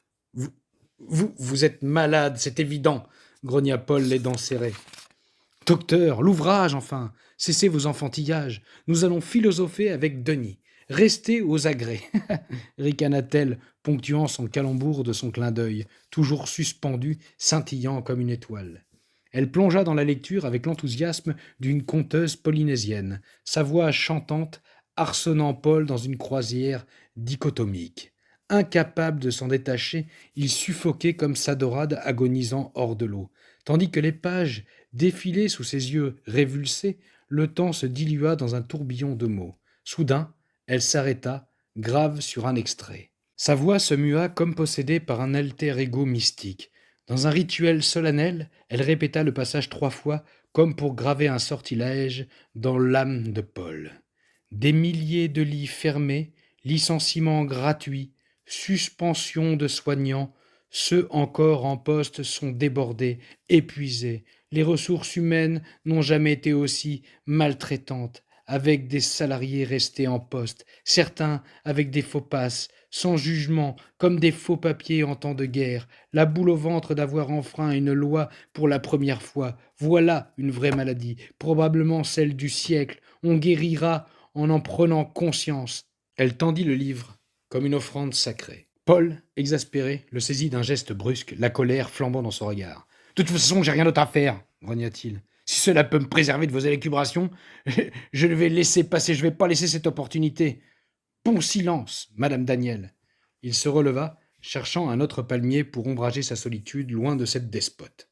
S1: « Vous êtes malade, c'est évident !» grogna Paul, les dents serrées. « Docteur, l'ouvrage, enfin. Cessez vos enfantillages. Nous allons philosopher avec Denis. Restez aux agrès. » ricana-t-elle, ponctuant son calembour de son clin d'œil, toujours suspendu, scintillant comme une étoile. Elle plongea dans la lecture avec l'enthousiasme d'une conteuse polynésienne, sa voix chantante harcennant Paul dans une croisière dichotomique. Incapable de s'en détacher, il suffoquait comme sa dorade agonisant hors de l'eau. Tandis que les pages défilaient sous ses yeux révulsés, le temps se dilua dans un tourbillon de mots. Soudain, elle s'arrêta, grave sur un extrait. Sa voix se mua comme possédée par un alter ego mystique. Dans un rituel solennel, elle répéta le passage 3 fois, comme pour graver un sortilège dans l'âme de Paul. Des milliers de lits fermés, licenciements gratuits, suspension de soignants, ceux encore en poste sont débordés, épuisés. Les ressources humaines n'ont jamais été aussi maltraitantes, avec des salariés restés en poste, certains avec des faux passes, sans jugement, comme des faux papiers en temps de guerre, la boule au ventre d'avoir enfreint une loi pour la première fois. Voilà une vraie maladie, probablement celle du siècle. On guérira en prenant conscience. Elle tendit le livre comme une offrande sacrée. Paul, exaspéré, le saisit d'un geste brusque, la colère flambant dans son regard. « De toute façon, j'ai rien d'autre à faire, grogna-t-il. Si cela peut me préserver de vos élucubrations, je vais laisser passer, je ne vais pas laisser cette opportunité. Bon silence, Madame Daniel. » Il se releva, cherchant un autre palmier pour ombrager sa solitude loin de cette despote.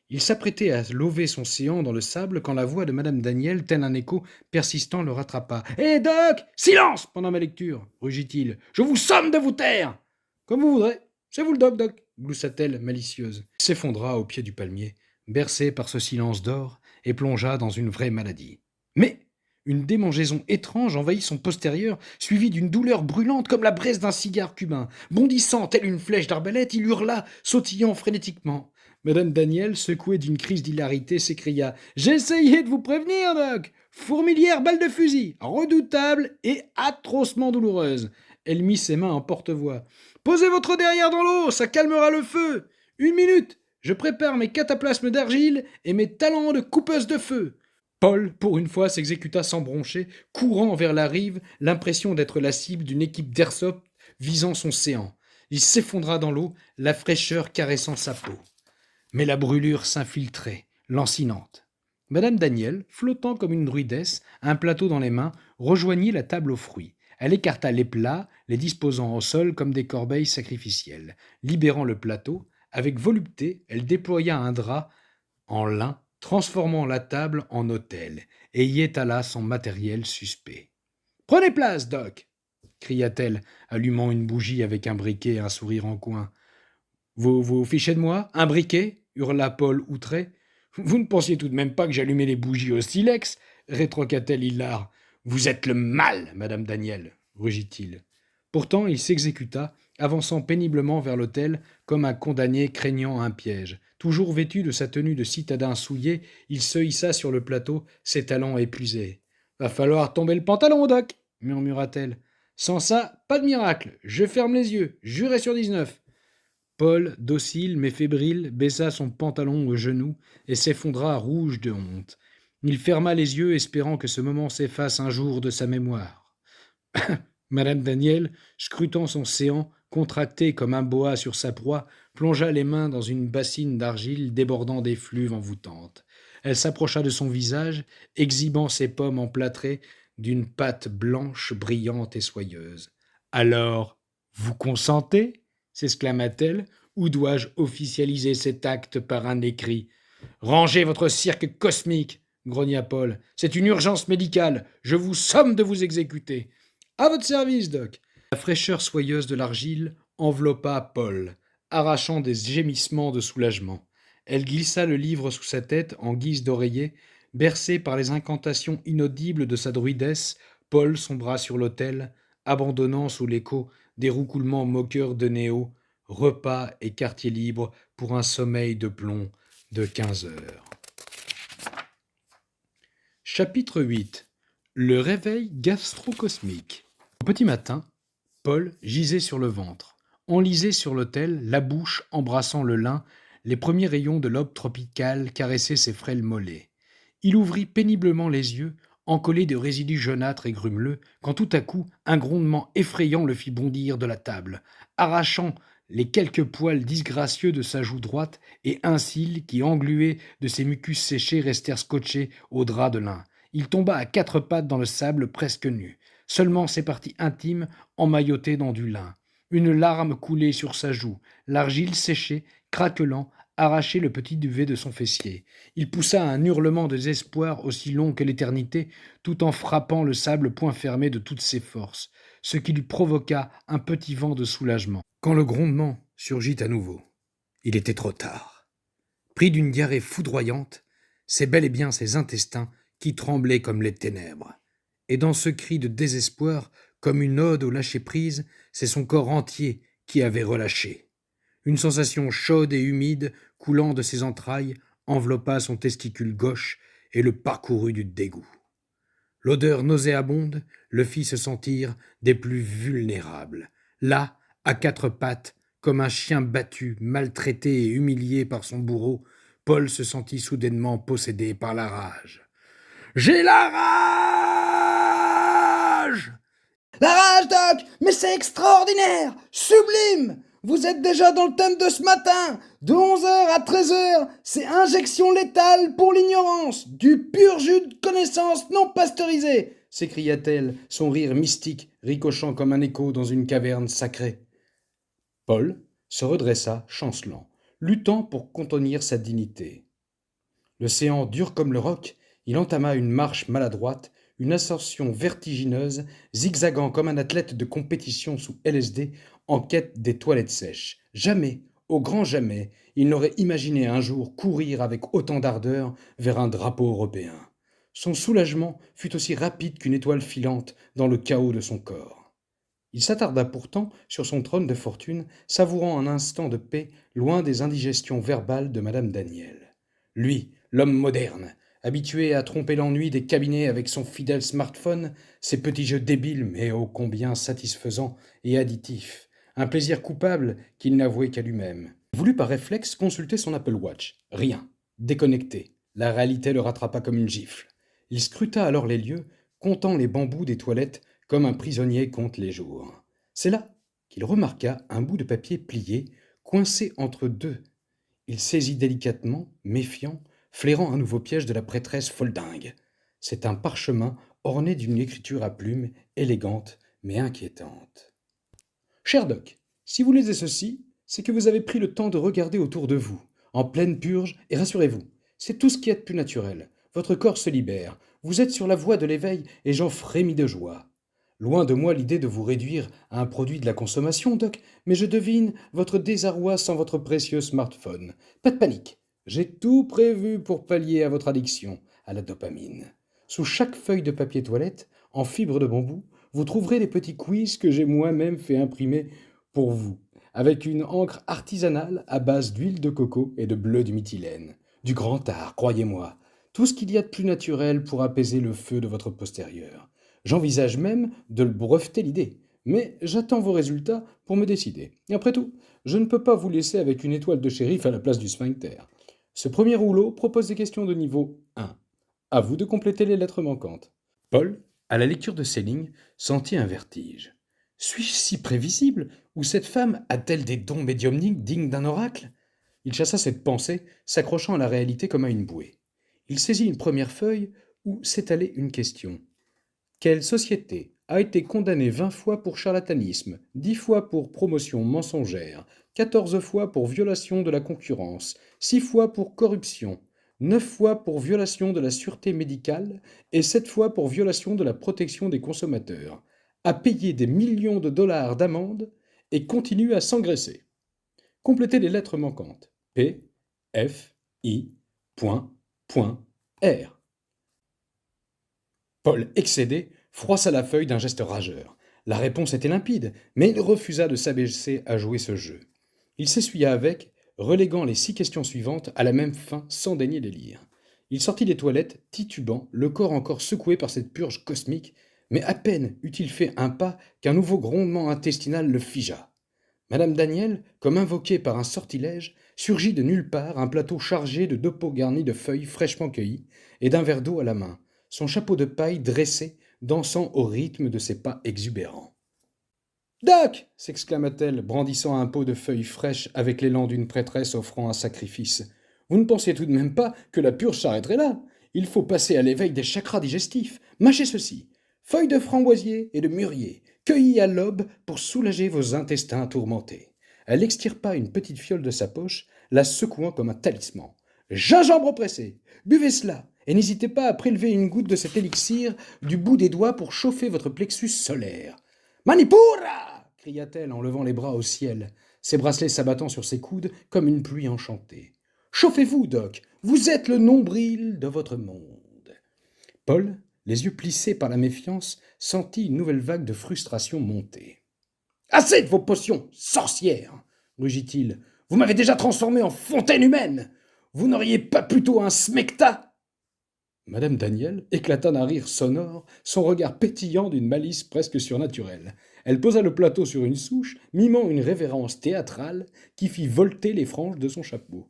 S1: Il s'apprêtait à lever son séant dans le sable quand la voix de Madame Daniel, tel un écho persistant, le rattrapa. « Hé, Doc! Silence pendant ma lecture !» rugit-il. « Je vous somme de vous taire !»« Comme vous voudrez. C'est vous le Doc, gloussa-t-elle malicieuse. Il s'effondra au pied du palmier, bercé par ce silence d'or, et plongea dans une vraie maladie. Mais une démangeaison étrange envahit son postérieur, suivie d'une douleur brûlante comme la braise d'un cigare cubain. Bondissant telle une flèche d'arbalète, il hurla, sautillant frénétiquement. Madame Daniel, secouée d'une crise d'hilarité, s'écria « J'ai essayé de vous prévenir, Doc ! Fourmilière balle de fusil, redoutable et atrocement douloureuse. » Elle mit ses mains en porte-voix. « Posez votre derrière dans l'eau, ça calmera le feu. 1 minute, je prépare mes cataplasmes d'argile et mes talents de coupeuse de feu. » Paul, pour une fois, s'exécuta sans broncher, courant vers la rive, l'impression d'être la cible d'une équipe d'airsoft visant son séant. Il s'effondra dans l'eau, la fraîcheur caressant sa peau. Mais la brûlure s'infiltrait, lancinante. Madame Daniel, flottant comme une druidesse, un plateau dans les mains, rejoignit la table aux fruits. Elle écarta les plats, les disposant au sol comme des corbeilles sacrificielles. Libérant le plateau, avec volupté, elle déploya un drap en lin, transformant la table en autel, et y étala son matériel suspect. « Prenez place, Doc !» cria-t-elle, allumant une bougie avec un briquet et un sourire en coin. « Vous fichez de moi? Un briquet ?» hurla Paul outré. « Vous ne pensiez tout de même pas que j'allumais les bougies au silex ?» rétroqua-t-elle hilar. « Vous êtes le mal, Madame Daniel !» rugit-il. Pourtant, il s'exécuta, avançant péniblement vers l'autel comme un condamné craignant un piège. Toujours vêtu de sa tenue de citadin souillé, il se hissa sur le plateau, ses talons épuisés. « Va falloir tomber le pantalon, Doc !» murmura-t-elle. Sans ça, pas de miracle. Je ferme les yeux. Jurez sur 19. Paul, docile mais fébrile, baissa son pantalon au genou et s'effondra rouge de honte. Il ferma les yeux, espérant que ce moment s'efface un jour de sa mémoire. Madame Daniel, scrutant son séant, contracté comme un boa sur sa proie, plongea les mains dans une bassine d'argile débordant des fluves envoûtantes. Elle s'approcha de son visage, exhibant ses pommes emplâtrées d'une pâte blanche, brillante et soyeuse. « Alors, vous consentez ?» s'exclama-t-elle. « Ou dois-je officialiser cet acte par un écrit ?»« Rangez votre cirque cosmique !» grogna Paul. « C'est une urgence médicale. Je vous somme de vous exécuter. » « À votre service, Doc !» La fraîcheur soyeuse de l'argile enveloppa Paul, arrachant des gémissements de soulagement. Elle glissa le livre sous sa tête en guise d'oreiller. Bercé par les incantations inaudibles de sa druidesse, Paul sombra sur l'autel, abandonnant sous l'écho des roucoulements moqueurs de Néo, repas et quartier libre pour un sommeil de plomb de 15 heures. Chapitre 8. Le réveil gastrocosmique. Au petit matin, Paul gisait sur le ventre, enlisé sur l'autel, la bouche embrassant le lin, les premiers rayons de l'aube tropicale caressaient ses frêles mollets. Il ouvrit péniblement les yeux, encollés de résidus jaunâtres et grumeleux, quand tout à coup un grondement effrayant le fit bondir de la table, arrachant les quelques poils disgracieux de sa joue droite et un cil qui, englué de ses mucus séchés, restèrent scotchés au drap de lin. Il tomba à quatre pattes dans le sable presque nu. Seulement ses parties intimes emmaillotées dans du lin. Une larme coulait sur sa joue, l'argile séchée, craquelant, arrachait le petit duvet de son fessier. Il poussa un hurlement de désespoir aussi long que l'éternité, tout en frappant le sable point fermé de toutes ses forces, ce qui lui provoqua un petit vent de soulagement. Quand le grondement surgit à nouveau, il était trop tard. Pris d'une diarrhée foudroyante, c'est bel et bien ses intestins qui tremblaient comme les ténèbres. Et dans ce cri de désespoir, comme une ode au lâcher-prise, c'est son corps entier qui avait relâché. Une sensation chaude et humide, coulant de ses entrailles, enveloppa son testicule gauche et le parcourut du dégoût. L'odeur nauséabonde le fit se sentir des plus vulnérables. Là, à quatre pattes, comme un chien battu, maltraité et humilié par son bourreau, Paul se sentit soudainement possédé par la rage. « J'ai la rage !»« La rage, Doc! Mais c'est extraordinaire! Sublime! Vous êtes déjà dans le thème de ce matin! De 11h à 13h, c'est injection létale pour l'ignorance! Du pur jus de connaissance non pasteurisé !» s'écria-t-elle, son rire mystique ricochant comme un écho dans une caverne sacrée. Paul se redressa, chancelant, luttant pour contenir sa dignité. Le séant dur comme le roc, il entama une marche maladroite, une ascension vertigineuse, zigzagant comme un athlète de compétition sous LSD en quête des toilettes sèches. Jamais, au grand jamais, il n'aurait imaginé un jour courir avec autant d'ardeur vers un drapeau européen. Son soulagement fut aussi rapide qu'une étoile filante dans le chaos de son corps. Il s'attarda pourtant sur son trône de fortune, savourant un instant de paix loin des indigestions verbales de Madame Daniel. Lui, l'homme moderne, habitué à tromper l'ennui des cabinets avec son fidèle smartphone, ses petits jeux débiles mais ô combien satisfaisants et additifs, un plaisir coupable qu'il n'avouait qu'à lui-même. Il voulut par réflexe consulter son Apple Watch. Rien. Déconnecté. La réalité le rattrapa comme une gifle. Il scruta alors les lieux, comptant les bambous des toilettes comme un prisonnier compte les jours. C'est là qu'il remarqua un bout de papier plié, coincé entre deux. Il saisit délicatement, méfiant, flairant un nouveau piège de la prêtresse foldingue. C'est un parchemin orné d'une écriture à plumes, élégante mais inquiétante. « Cher Doc, si vous lisez ceci, c'est que vous avez pris le temps de regarder autour de vous, en pleine purge, et rassurez-vous, c'est tout ce qui est de plus naturel. Votre corps se libère, vous êtes sur la voie de l'éveil et j'en frémis de joie. Loin de moi l'idée de vous réduire à un produit de la consommation, Doc, mais je devine votre désarroi sans votre précieux smartphone. Pas de panique. J'ai tout prévu pour pallier à votre addiction à la dopamine. Sous chaque feuille de papier toilette, en fibre de bambou, vous trouverez les petits quiz que j'ai moi-même fait imprimer pour vous, avec une encre artisanale à base d'huile de coco et de bleu de mythylène. Du grand art, croyez-moi. Tout ce qu'il y a de plus naturel pour apaiser le feu de votre postérieur. J'envisage même de le breveter l'idée. Mais j'attends vos résultats pour me décider. Et après tout, je ne peux pas vous laisser avec une étoile de shérif à la place du sphincter. Ce premier rouleau propose des questions de niveau 1. À vous de compléter les lettres manquantes. Paul, à la lecture de ces lignes, sentit un vertige. Suis-je si prévisible, ou cette femme a-t-elle des dons médiumniques dignes d'un oracle? Il chassa cette pensée, s'accrochant à la réalité comme à une bouée. Il saisit une première feuille où s'étalait une question. Quelle société a été condamnée 20 fois pour charlatanisme, 10 fois pour promotion mensongère, 14 fois pour violation de la concurrence, 6 fois pour corruption, 9 fois pour violation de la sûreté médicale et 7 fois pour violation de la protection des consommateurs, a payé des millions de dollars d'amende et continue à s'engraisser? Complétez les lettres manquantes. P, F, I, point, point, R. Paul, excédé, froissa la feuille d'un geste rageur. La réponse était limpide, mais il refusa de s'abaisser à jouer ce jeu. Il s'essuya avec, reléguant les 6 questions suivantes à la même fin sans daigner les lire. Il sortit des toilettes, titubant, le corps encore secoué par cette purge cosmique, mais à peine eut-il fait un pas qu'un nouveau grondement intestinal le figea. Madame Daniel, comme invoquée par un sortilège, surgit de nulle part un plateau chargé de 2 pots garnis de feuilles fraîchement cueillies et d'un verre d'eau à la main, son chapeau de paille dressé, dansant au rythme de ses pas exubérants. Doc s'exclama-t-elle, brandissant un pot de feuilles fraîches avec l'élan d'une prêtresse offrant un sacrifice. Vous ne pensez tout de même pas que la purge s'arrêterait là? Il faut passer à l'éveil des chakras digestifs. Mâchez ceci. Feuilles de framboisier et de mûrier, cueillies à l'aube pour soulager vos intestins tourmentés. Elle extirpa une petite fiole de sa poche, la secouant comme un talisman. Gingembre pressé. Buvez cela, et n'hésitez pas à prélever une goutte de cet élixir du bout des doigts pour chauffer votre plexus solaire. Manipura cria-t-elle en levant les bras au ciel, ses bracelets s'abattant sur ses coudes comme une pluie enchantée. Chauffez-vous, Doc, vous êtes le nombril de votre monde. Paul, les yeux plissés par la méfiance, sentit une nouvelle vague de frustration monter. Assez de vos potions, sorcière rugit-il. Vous m'avez déjà transformé en fontaine humaine. Vous n'auriez pas plutôt un smecta? Madame Daniel éclata d'un rire sonore, son regard pétillant d'une malice presque surnaturelle. Elle posa le plateau sur une souche, mimant une révérence théâtrale qui fit volter les franges de son chapeau.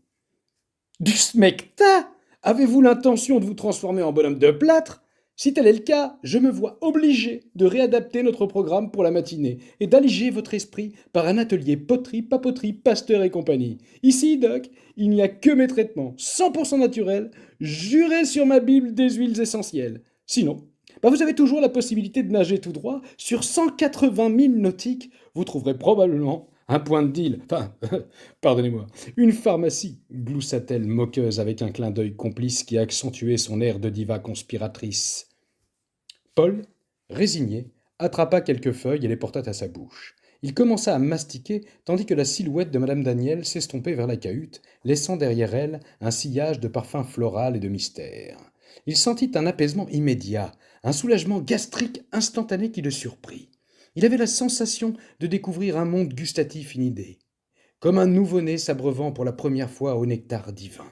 S1: Du smecta? Avez-vous l'intention de vous transformer en bonhomme de plâtre? Si tel est le cas, je me vois obligé de réadapter notre programme pour la matinée et d'alléger votre esprit par un atelier poterie, papoterie, Pasteur et compagnie. Ici, Doc, il n'y a que mes traitements 100% naturels, jurés sur ma Bible des huiles essentielles. Sinon, vous avez toujours la possibilité de nager tout droit. Sur 180 000 nautiques, vous trouverez probablement un point de deal. Enfin, pardonnez-moi, une pharmacie, gloussa-t-elle moqueuse avec un clin d'œil complice qui accentuait son air de diva conspiratrice. Paul, résigné, attrapa quelques feuilles et les porta à sa bouche. Il commença à mastiquer tandis que la silhouette de madame Daniel s'estompait vers la cahute, laissant derrière elle un sillage de parfums floral et de mystère. Il sentit un apaisement immédiat, un soulagement gastrique instantané qui le surprit. Il avait la sensation de découvrir un monde gustatif inidé, comme un nouveau-né s'abreuvant pour la première fois au nectar divin.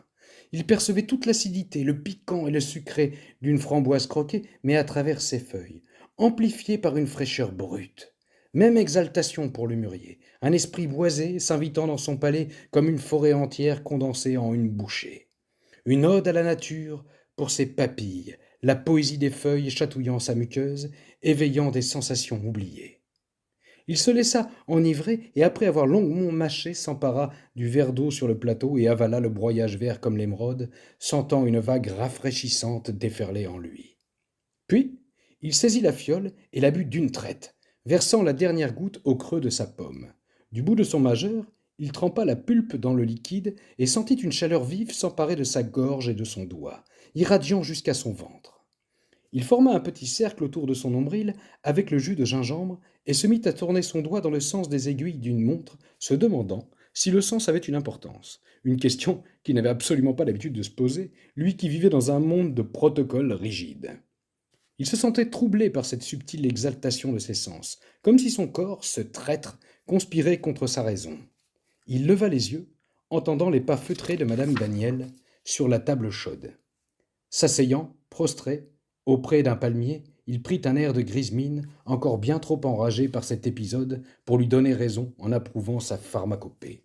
S1: Il percevait toute l'acidité, le piquant et le sucré d'une framboise croquée, mais à travers ses feuilles, amplifié par une fraîcheur brute. Même exaltation pour le mûrier, un esprit boisé s'invitant dans son palais comme une forêt entière condensée en une bouchée. Une ode à la nature pour ses papilles, la poésie des feuilles chatouillant sa muqueuse, éveillant des sensations oubliées. Il se laissa enivrer et après avoir longuement mâché, s'empara du verre d'eau sur le plateau et avala le broyage vert comme l'émeraude, sentant une vague rafraîchissante déferler en lui. Puis, il saisit la fiole et la but d'une traite, versant la dernière goutte au creux de sa pomme. Du bout de son majeur, il trempa la pulpe dans le liquide et sentit une chaleur vive s'emparer de sa gorge et de son doigt, irradiant jusqu'à son ventre. Il forma un petit cercle autour de son nombril avec le jus de gingembre et se mit à tourner son doigt dans le sens des aiguilles d'une montre, se demandant si le sens avait une importance. Une question qu'il n'avait absolument pas l'habitude de se poser, lui qui vivait dans un monde de protocoles rigides. Il se sentait troublé par cette subtile exaltation de ses sens, comme si son corps, ce traître, conspirait contre sa raison. Il leva les yeux, entendant les pas feutrés de madame Daniel sur la table chaude. S'asseyant, prostré, auprès d'un palmier, il prit un air de grise mine, encore bien trop enragé par cet épisode pour lui donner raison en approuvant sa pharmacopée.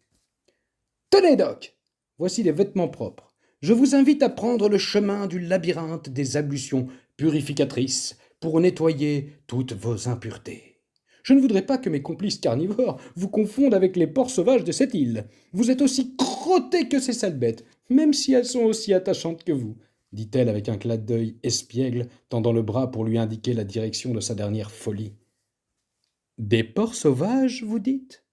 S1: « Tenez, Doc, voici les vêtements propres. Je vous invite à prendre le chemin du labyrinthe des ablutions purificatrices pour nettoyer toutes vos impuretés. Je ne voudrais pas que mes complices carnivores vous confondent avec les porcs sauvages de cette île. Vous êtes aussi crottés que ces sales bêtes, même si elles sont aussi attachantes que vous, dit-elle avec un clin d'œil espiègle, tendant le bras pour lui indiquer la direction de sa dernière folie. Des porcs sauvages, vous dites ?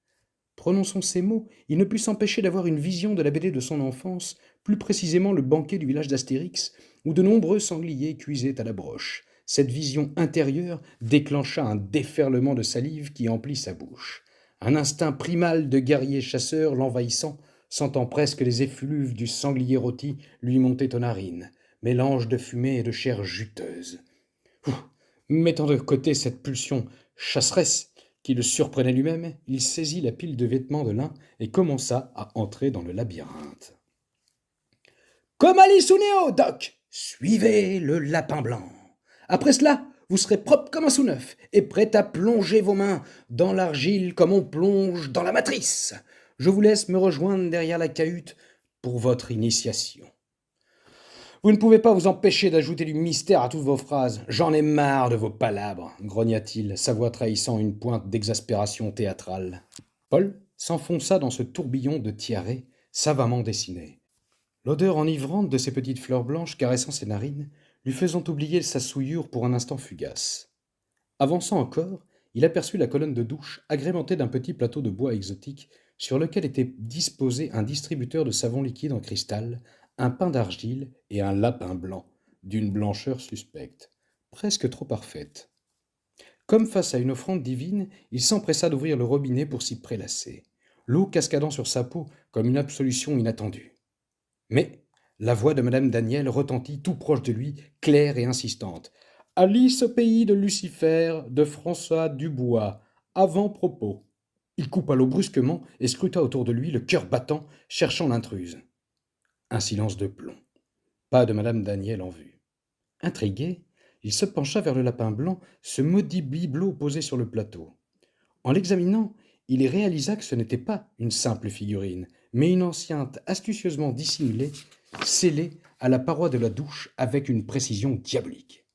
S1: Prononçant ces mots, il ne put s'empêcher d'avoir une vision de la BD de son enfance, plus précisément le banquet du village d'Astérix, où de nombreux sangliers cuisaient à la broche. Cette vision intérieure déclencha un déferlement de salive qui emplit sa bouche. Un instinct primal de guerrier chasseur l'envahissant, sentant presque les effluves du sanglier rôti lui monter aux narines, mélange de fumée et de chair juteuse. Mettant de côté cette pulsion chasseresse, qui le surprenait lui-même, il saisit la pile de vêtements de lin et commença à entrer dans le labyrinthe. « Comme Alice ou Néo, Doc, suivez le lapin blanc. Après cela, vous serez propre comme un sous-neuf et prêt à plonger vos mains dans l'argile comme on plonge dans la matrice. Je vous laisse me rejoindre derrière la cahute pour votre initiation. » Vous ne pouvez pas vous empêcher d'ajouter du mystère à toutes vos phrases. J'en ai marre de vos palabres, grogna-t-il, sa voix trahissant une pointe d'exaspération théâtrale. Paul s'enfonça dans ce tourbillon de tiarrées savamment dessiné. L'odeur enivrante de ces petites fleurs blanches caressant ses narines, lui faisant oublier sa souillure pour un instant fugace. Avançant encore, il aperçut la colonne de douche agrémentée d'un petit plateau de bois exotique sur lequel était disposé un distributeur de savon liquide en cristal, un pain d'argile et un lapin blanc, d'une blancheur suspecte, presque trop parfaite. Comme face à une offrande divine, il s'empressa d'ouvrir le robinet pour s'y prélasser, l'eau cascadant sur sa peau comme une absolution inattendue. Mais la voix de madame Daniel retentit tout proche de lui, claire et insistante. « Alice au pays de Lucifer, de François Dubois, avant-propos. » Il coupa l'eau brusquement et scruta autour de lui, le cœur battant, cherchant l'intruse. Un silence de plomb. Pas de madame Daniel en vue. Intrigué, il se pencha vers le lapin blanc, ce maudit bibelot posé sur le plateau. En l'examinant, il réalisa que ce n'était pas une simple figurine, mais une enceinte astucieusement dissimulée, scellée à la paroi de la douche avec une précision diabolique.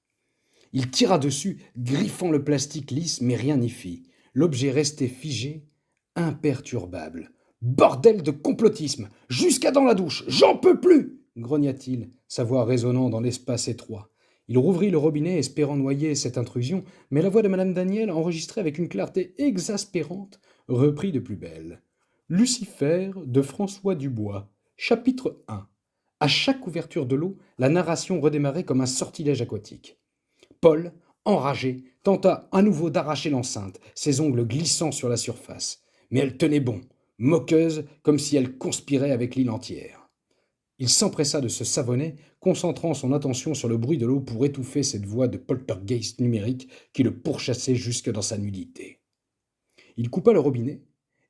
S1: Il tira dessus, griffant le plastique lisse, mais rien n'y fit. L'objet restait figé, imperturbable. « Bordel de complotisme! Jusqu'à dans la douche! J'en peux plus !» grogna-t-il, sa voix résonnant dans l'espace étroit. Il rouvrit le robinet espérant noyer cette intrusion, mais la voix de madame Daniel, enregistrée avec une clarté exaspérante, reprit de plus belle. « Lucifer de François Dubois, chapitre 1. » À chaque ouverture de l'eau, la narration redémarrait comme un sortilège aquatique. Paul, enragé, tenta à nouveau d'arracher l'enceinte, ses ongles glissant sur la surface. Mais elle tenait bon, moqueuse comme si elle conspirait avec l'île entière. Il s'empressa de se savonner, concentrant son attention sur le bruit de l'eau pour étouffer cette voix de poltergeist numérique qui le pourchassait jusque dans sa nudité. Il coupa le robinet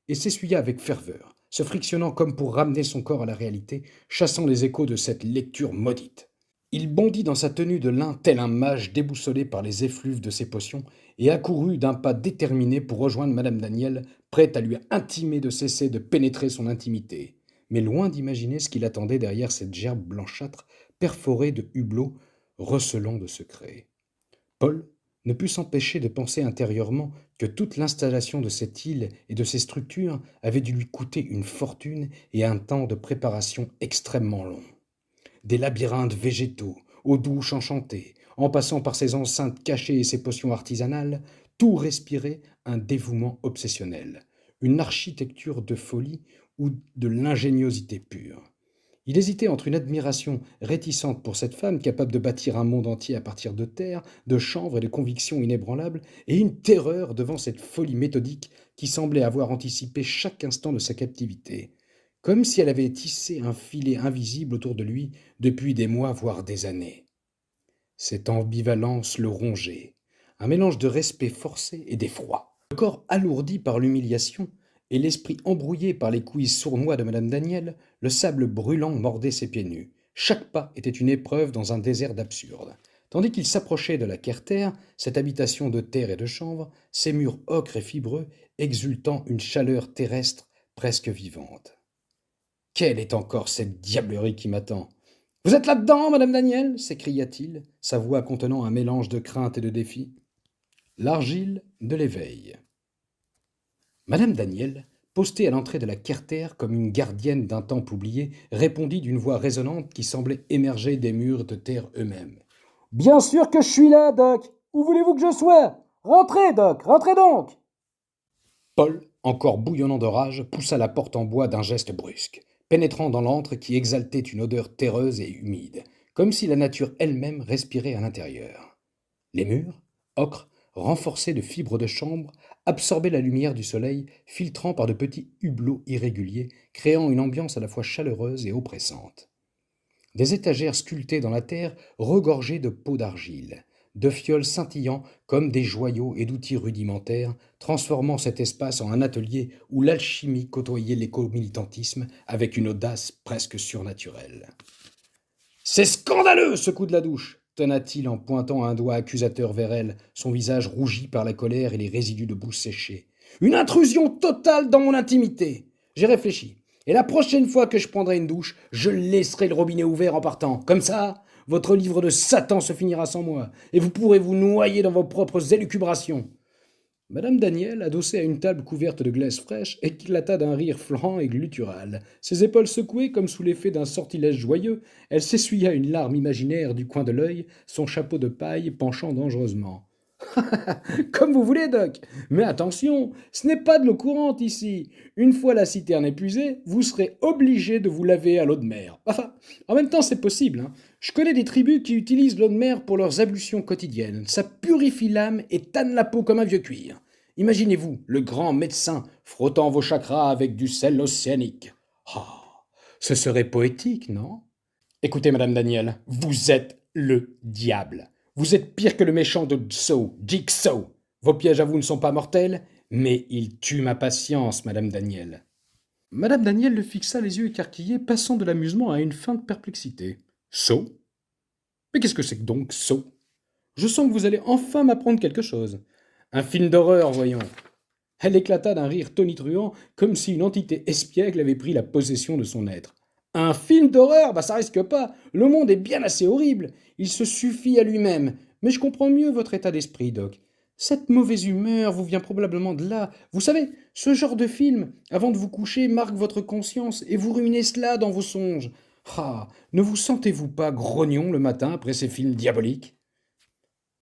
S1: et s'essuya avec ferveur, se frictionnant comme pour ramener son corps à la réalité, chassant les échos de cette lecture maudite. Il bondit dans sa tenue de lin tel un mage déboussolé par les effluves de ses potions et accourut d'un pas déterminé pour rejoindre madame Daniel, prête à lui intimer de cesser de pénétrer son intimité, mais loin d'imaginer ce qu'il attendait derrière cette gerbe blanchâtre perforée de hublots recelant de secrets. Paul ne put s'empêcher de penser intérieurement que toute l'installation de cette île et de ses structures avait dû lui coûter une fortune et un temps de préparation extrêmement long. Des labyrinthes végétaux, aux douches enchantées, en passant par ses enceintes cachées et ses potions artisanales, tout respirait un dévouement obsessionnel, une architecture de folie ou de l'ingéniosité pure. Il hésitait entre une admiration réticente pour cette femme capable de bâtir un monde entier à partir de terre, de chanvre et de convictions inébranlables, et une terreur devant cette folie méthodique qui semblait avoir anticipé chaque instant de sa captivité, comme si elle avait tissé un filet invisible autour de lui depuis des mois, voire des années. Cette ambivalence le rongeait, un mélange de respect forcé et d'effroi. Le corps alourdi par l'humiliation et l'esprit embrouillé par les couilles sournois de madame Daniel, le sable brûlant mordait ses pieds nus. Chaque pas était une épreuve dans un désert d'absurde. Tandis qu'il s'approchait de la Kerter, cette habitation de terre et de chanvre, ses murs ocre et fibreux, exultant une chaleur terrestre presque vivante. Quelle est encore cette diablerie qui m'attend? Vous êtes là-dedans, madame Daniel s'écria-t-il, sa voix contenant un mélange de crainte et de défi. L'argile de l'éveil. Madame Daniel, postée à l'entrée de la Kerter comme une gardienne d'un temple oublié, répondit d'une voix résonnante qui semblait émerger des murs de terre eux-mêmes. « Bien sûr que je suis là, Doc. Où voulez-vous que je sois? Rentrez, Doc, rentrez donc !» Paul, encore bouillonnant de rage, poussa la porte en bois d'un geste brusque, pénétrant dans l'antre qui exhaltait une odeur terreuse et humide, comme si la nature elle-même respirait à l'intérieur. Les murs, ocre, renforcés de fibres de chanvre, absorbaient la lumière du soleil, filtrant par de petits hublots irréguliers, créant une ambiance à la fois chaleureuse et oppressante. Des étagères sculptées dans la terre regorgeaient de pots d'argile, de fioles scintillants comme des joyaux et d'outils rudimentaires, transformant cet espace en un atelier où l'alchimie côtoyait l'éco-militantisme avec une audace presque surnaturelle. « C'est scandaleux, ce coup de la douche !» tonna-t-il en pointant un doigt accusateur vers elle, son visage rougi par la colère et les résidus de boue séchée. « Une intrusion totale dans mon intimité. J'ai réfléchi. Et la prochaine fois que je prendrai une douche, je laisserai le robinet ouvert en partant. Comme ça, votre livre de Satan se finira sans moi, et vous pourrez vous noyer dans vos propres élucubrations. » Madame Daniel, adossée à une table couverte de glace fraîche, éclata d'un rire franc et guttural. Ses épaules secouées comme sous l'effet d'un sortilège joyeux, elle s'essuya une larme imaginaire du coin de l'œil, son chapeau de paille penchant dangereusement. « Comme vous voulez, Doc. Mais attention, ce n'est pas de l'eau courante ici. Une fois la citerne épuisée, vous serez obligé de vous laver à l'eau de mer. Enfin, en même temps, c'est possible, hein. Je connais des tribus qui utilisent l'eau de mer pour leurs ablutions quotidiennes. Ça purifie l'âme et tanne la peau comme un vieux cuir. Imaginez-vous le grand médecin frottant vos chakras avec du sel océanique. Ah, ce serait poétique, non? Écoutez, Madame Daniel, vous êtes le diable. Vous êtes pire que le méchant de Jigsaw. Vos pièges à vous ne sont pas mortels, mais ils tuent ma patience, Madame Daniel. Madame Daniel le fixa les yeux écarquillés, passant de l'amusement à une feinte perplexité. Saw? Mais qu'est-ce que c'est que donc Saw? Je sens que vous allez enfin m'apprendre quelque chose. Un film d'horreur, voyons. Elle éclata d'un rire tonitruant, comme si une entité espiègle avait pris la possession de son être. Un film d'horreur, bah ça risque pas. Le monde est bien assez horrible. Il se suffit à lui-même. Mais je comprends mieux votre état d'esprit, Doc. Cette mauvaise humeur vous vient probablement de là. Vous savez, ce genre de film, avant de vous coucher, marque votre conscience et vous ruminez cela dans vos songes. Ah, ne vous sentez-vous pas grognon le matin après ces films diaboliques?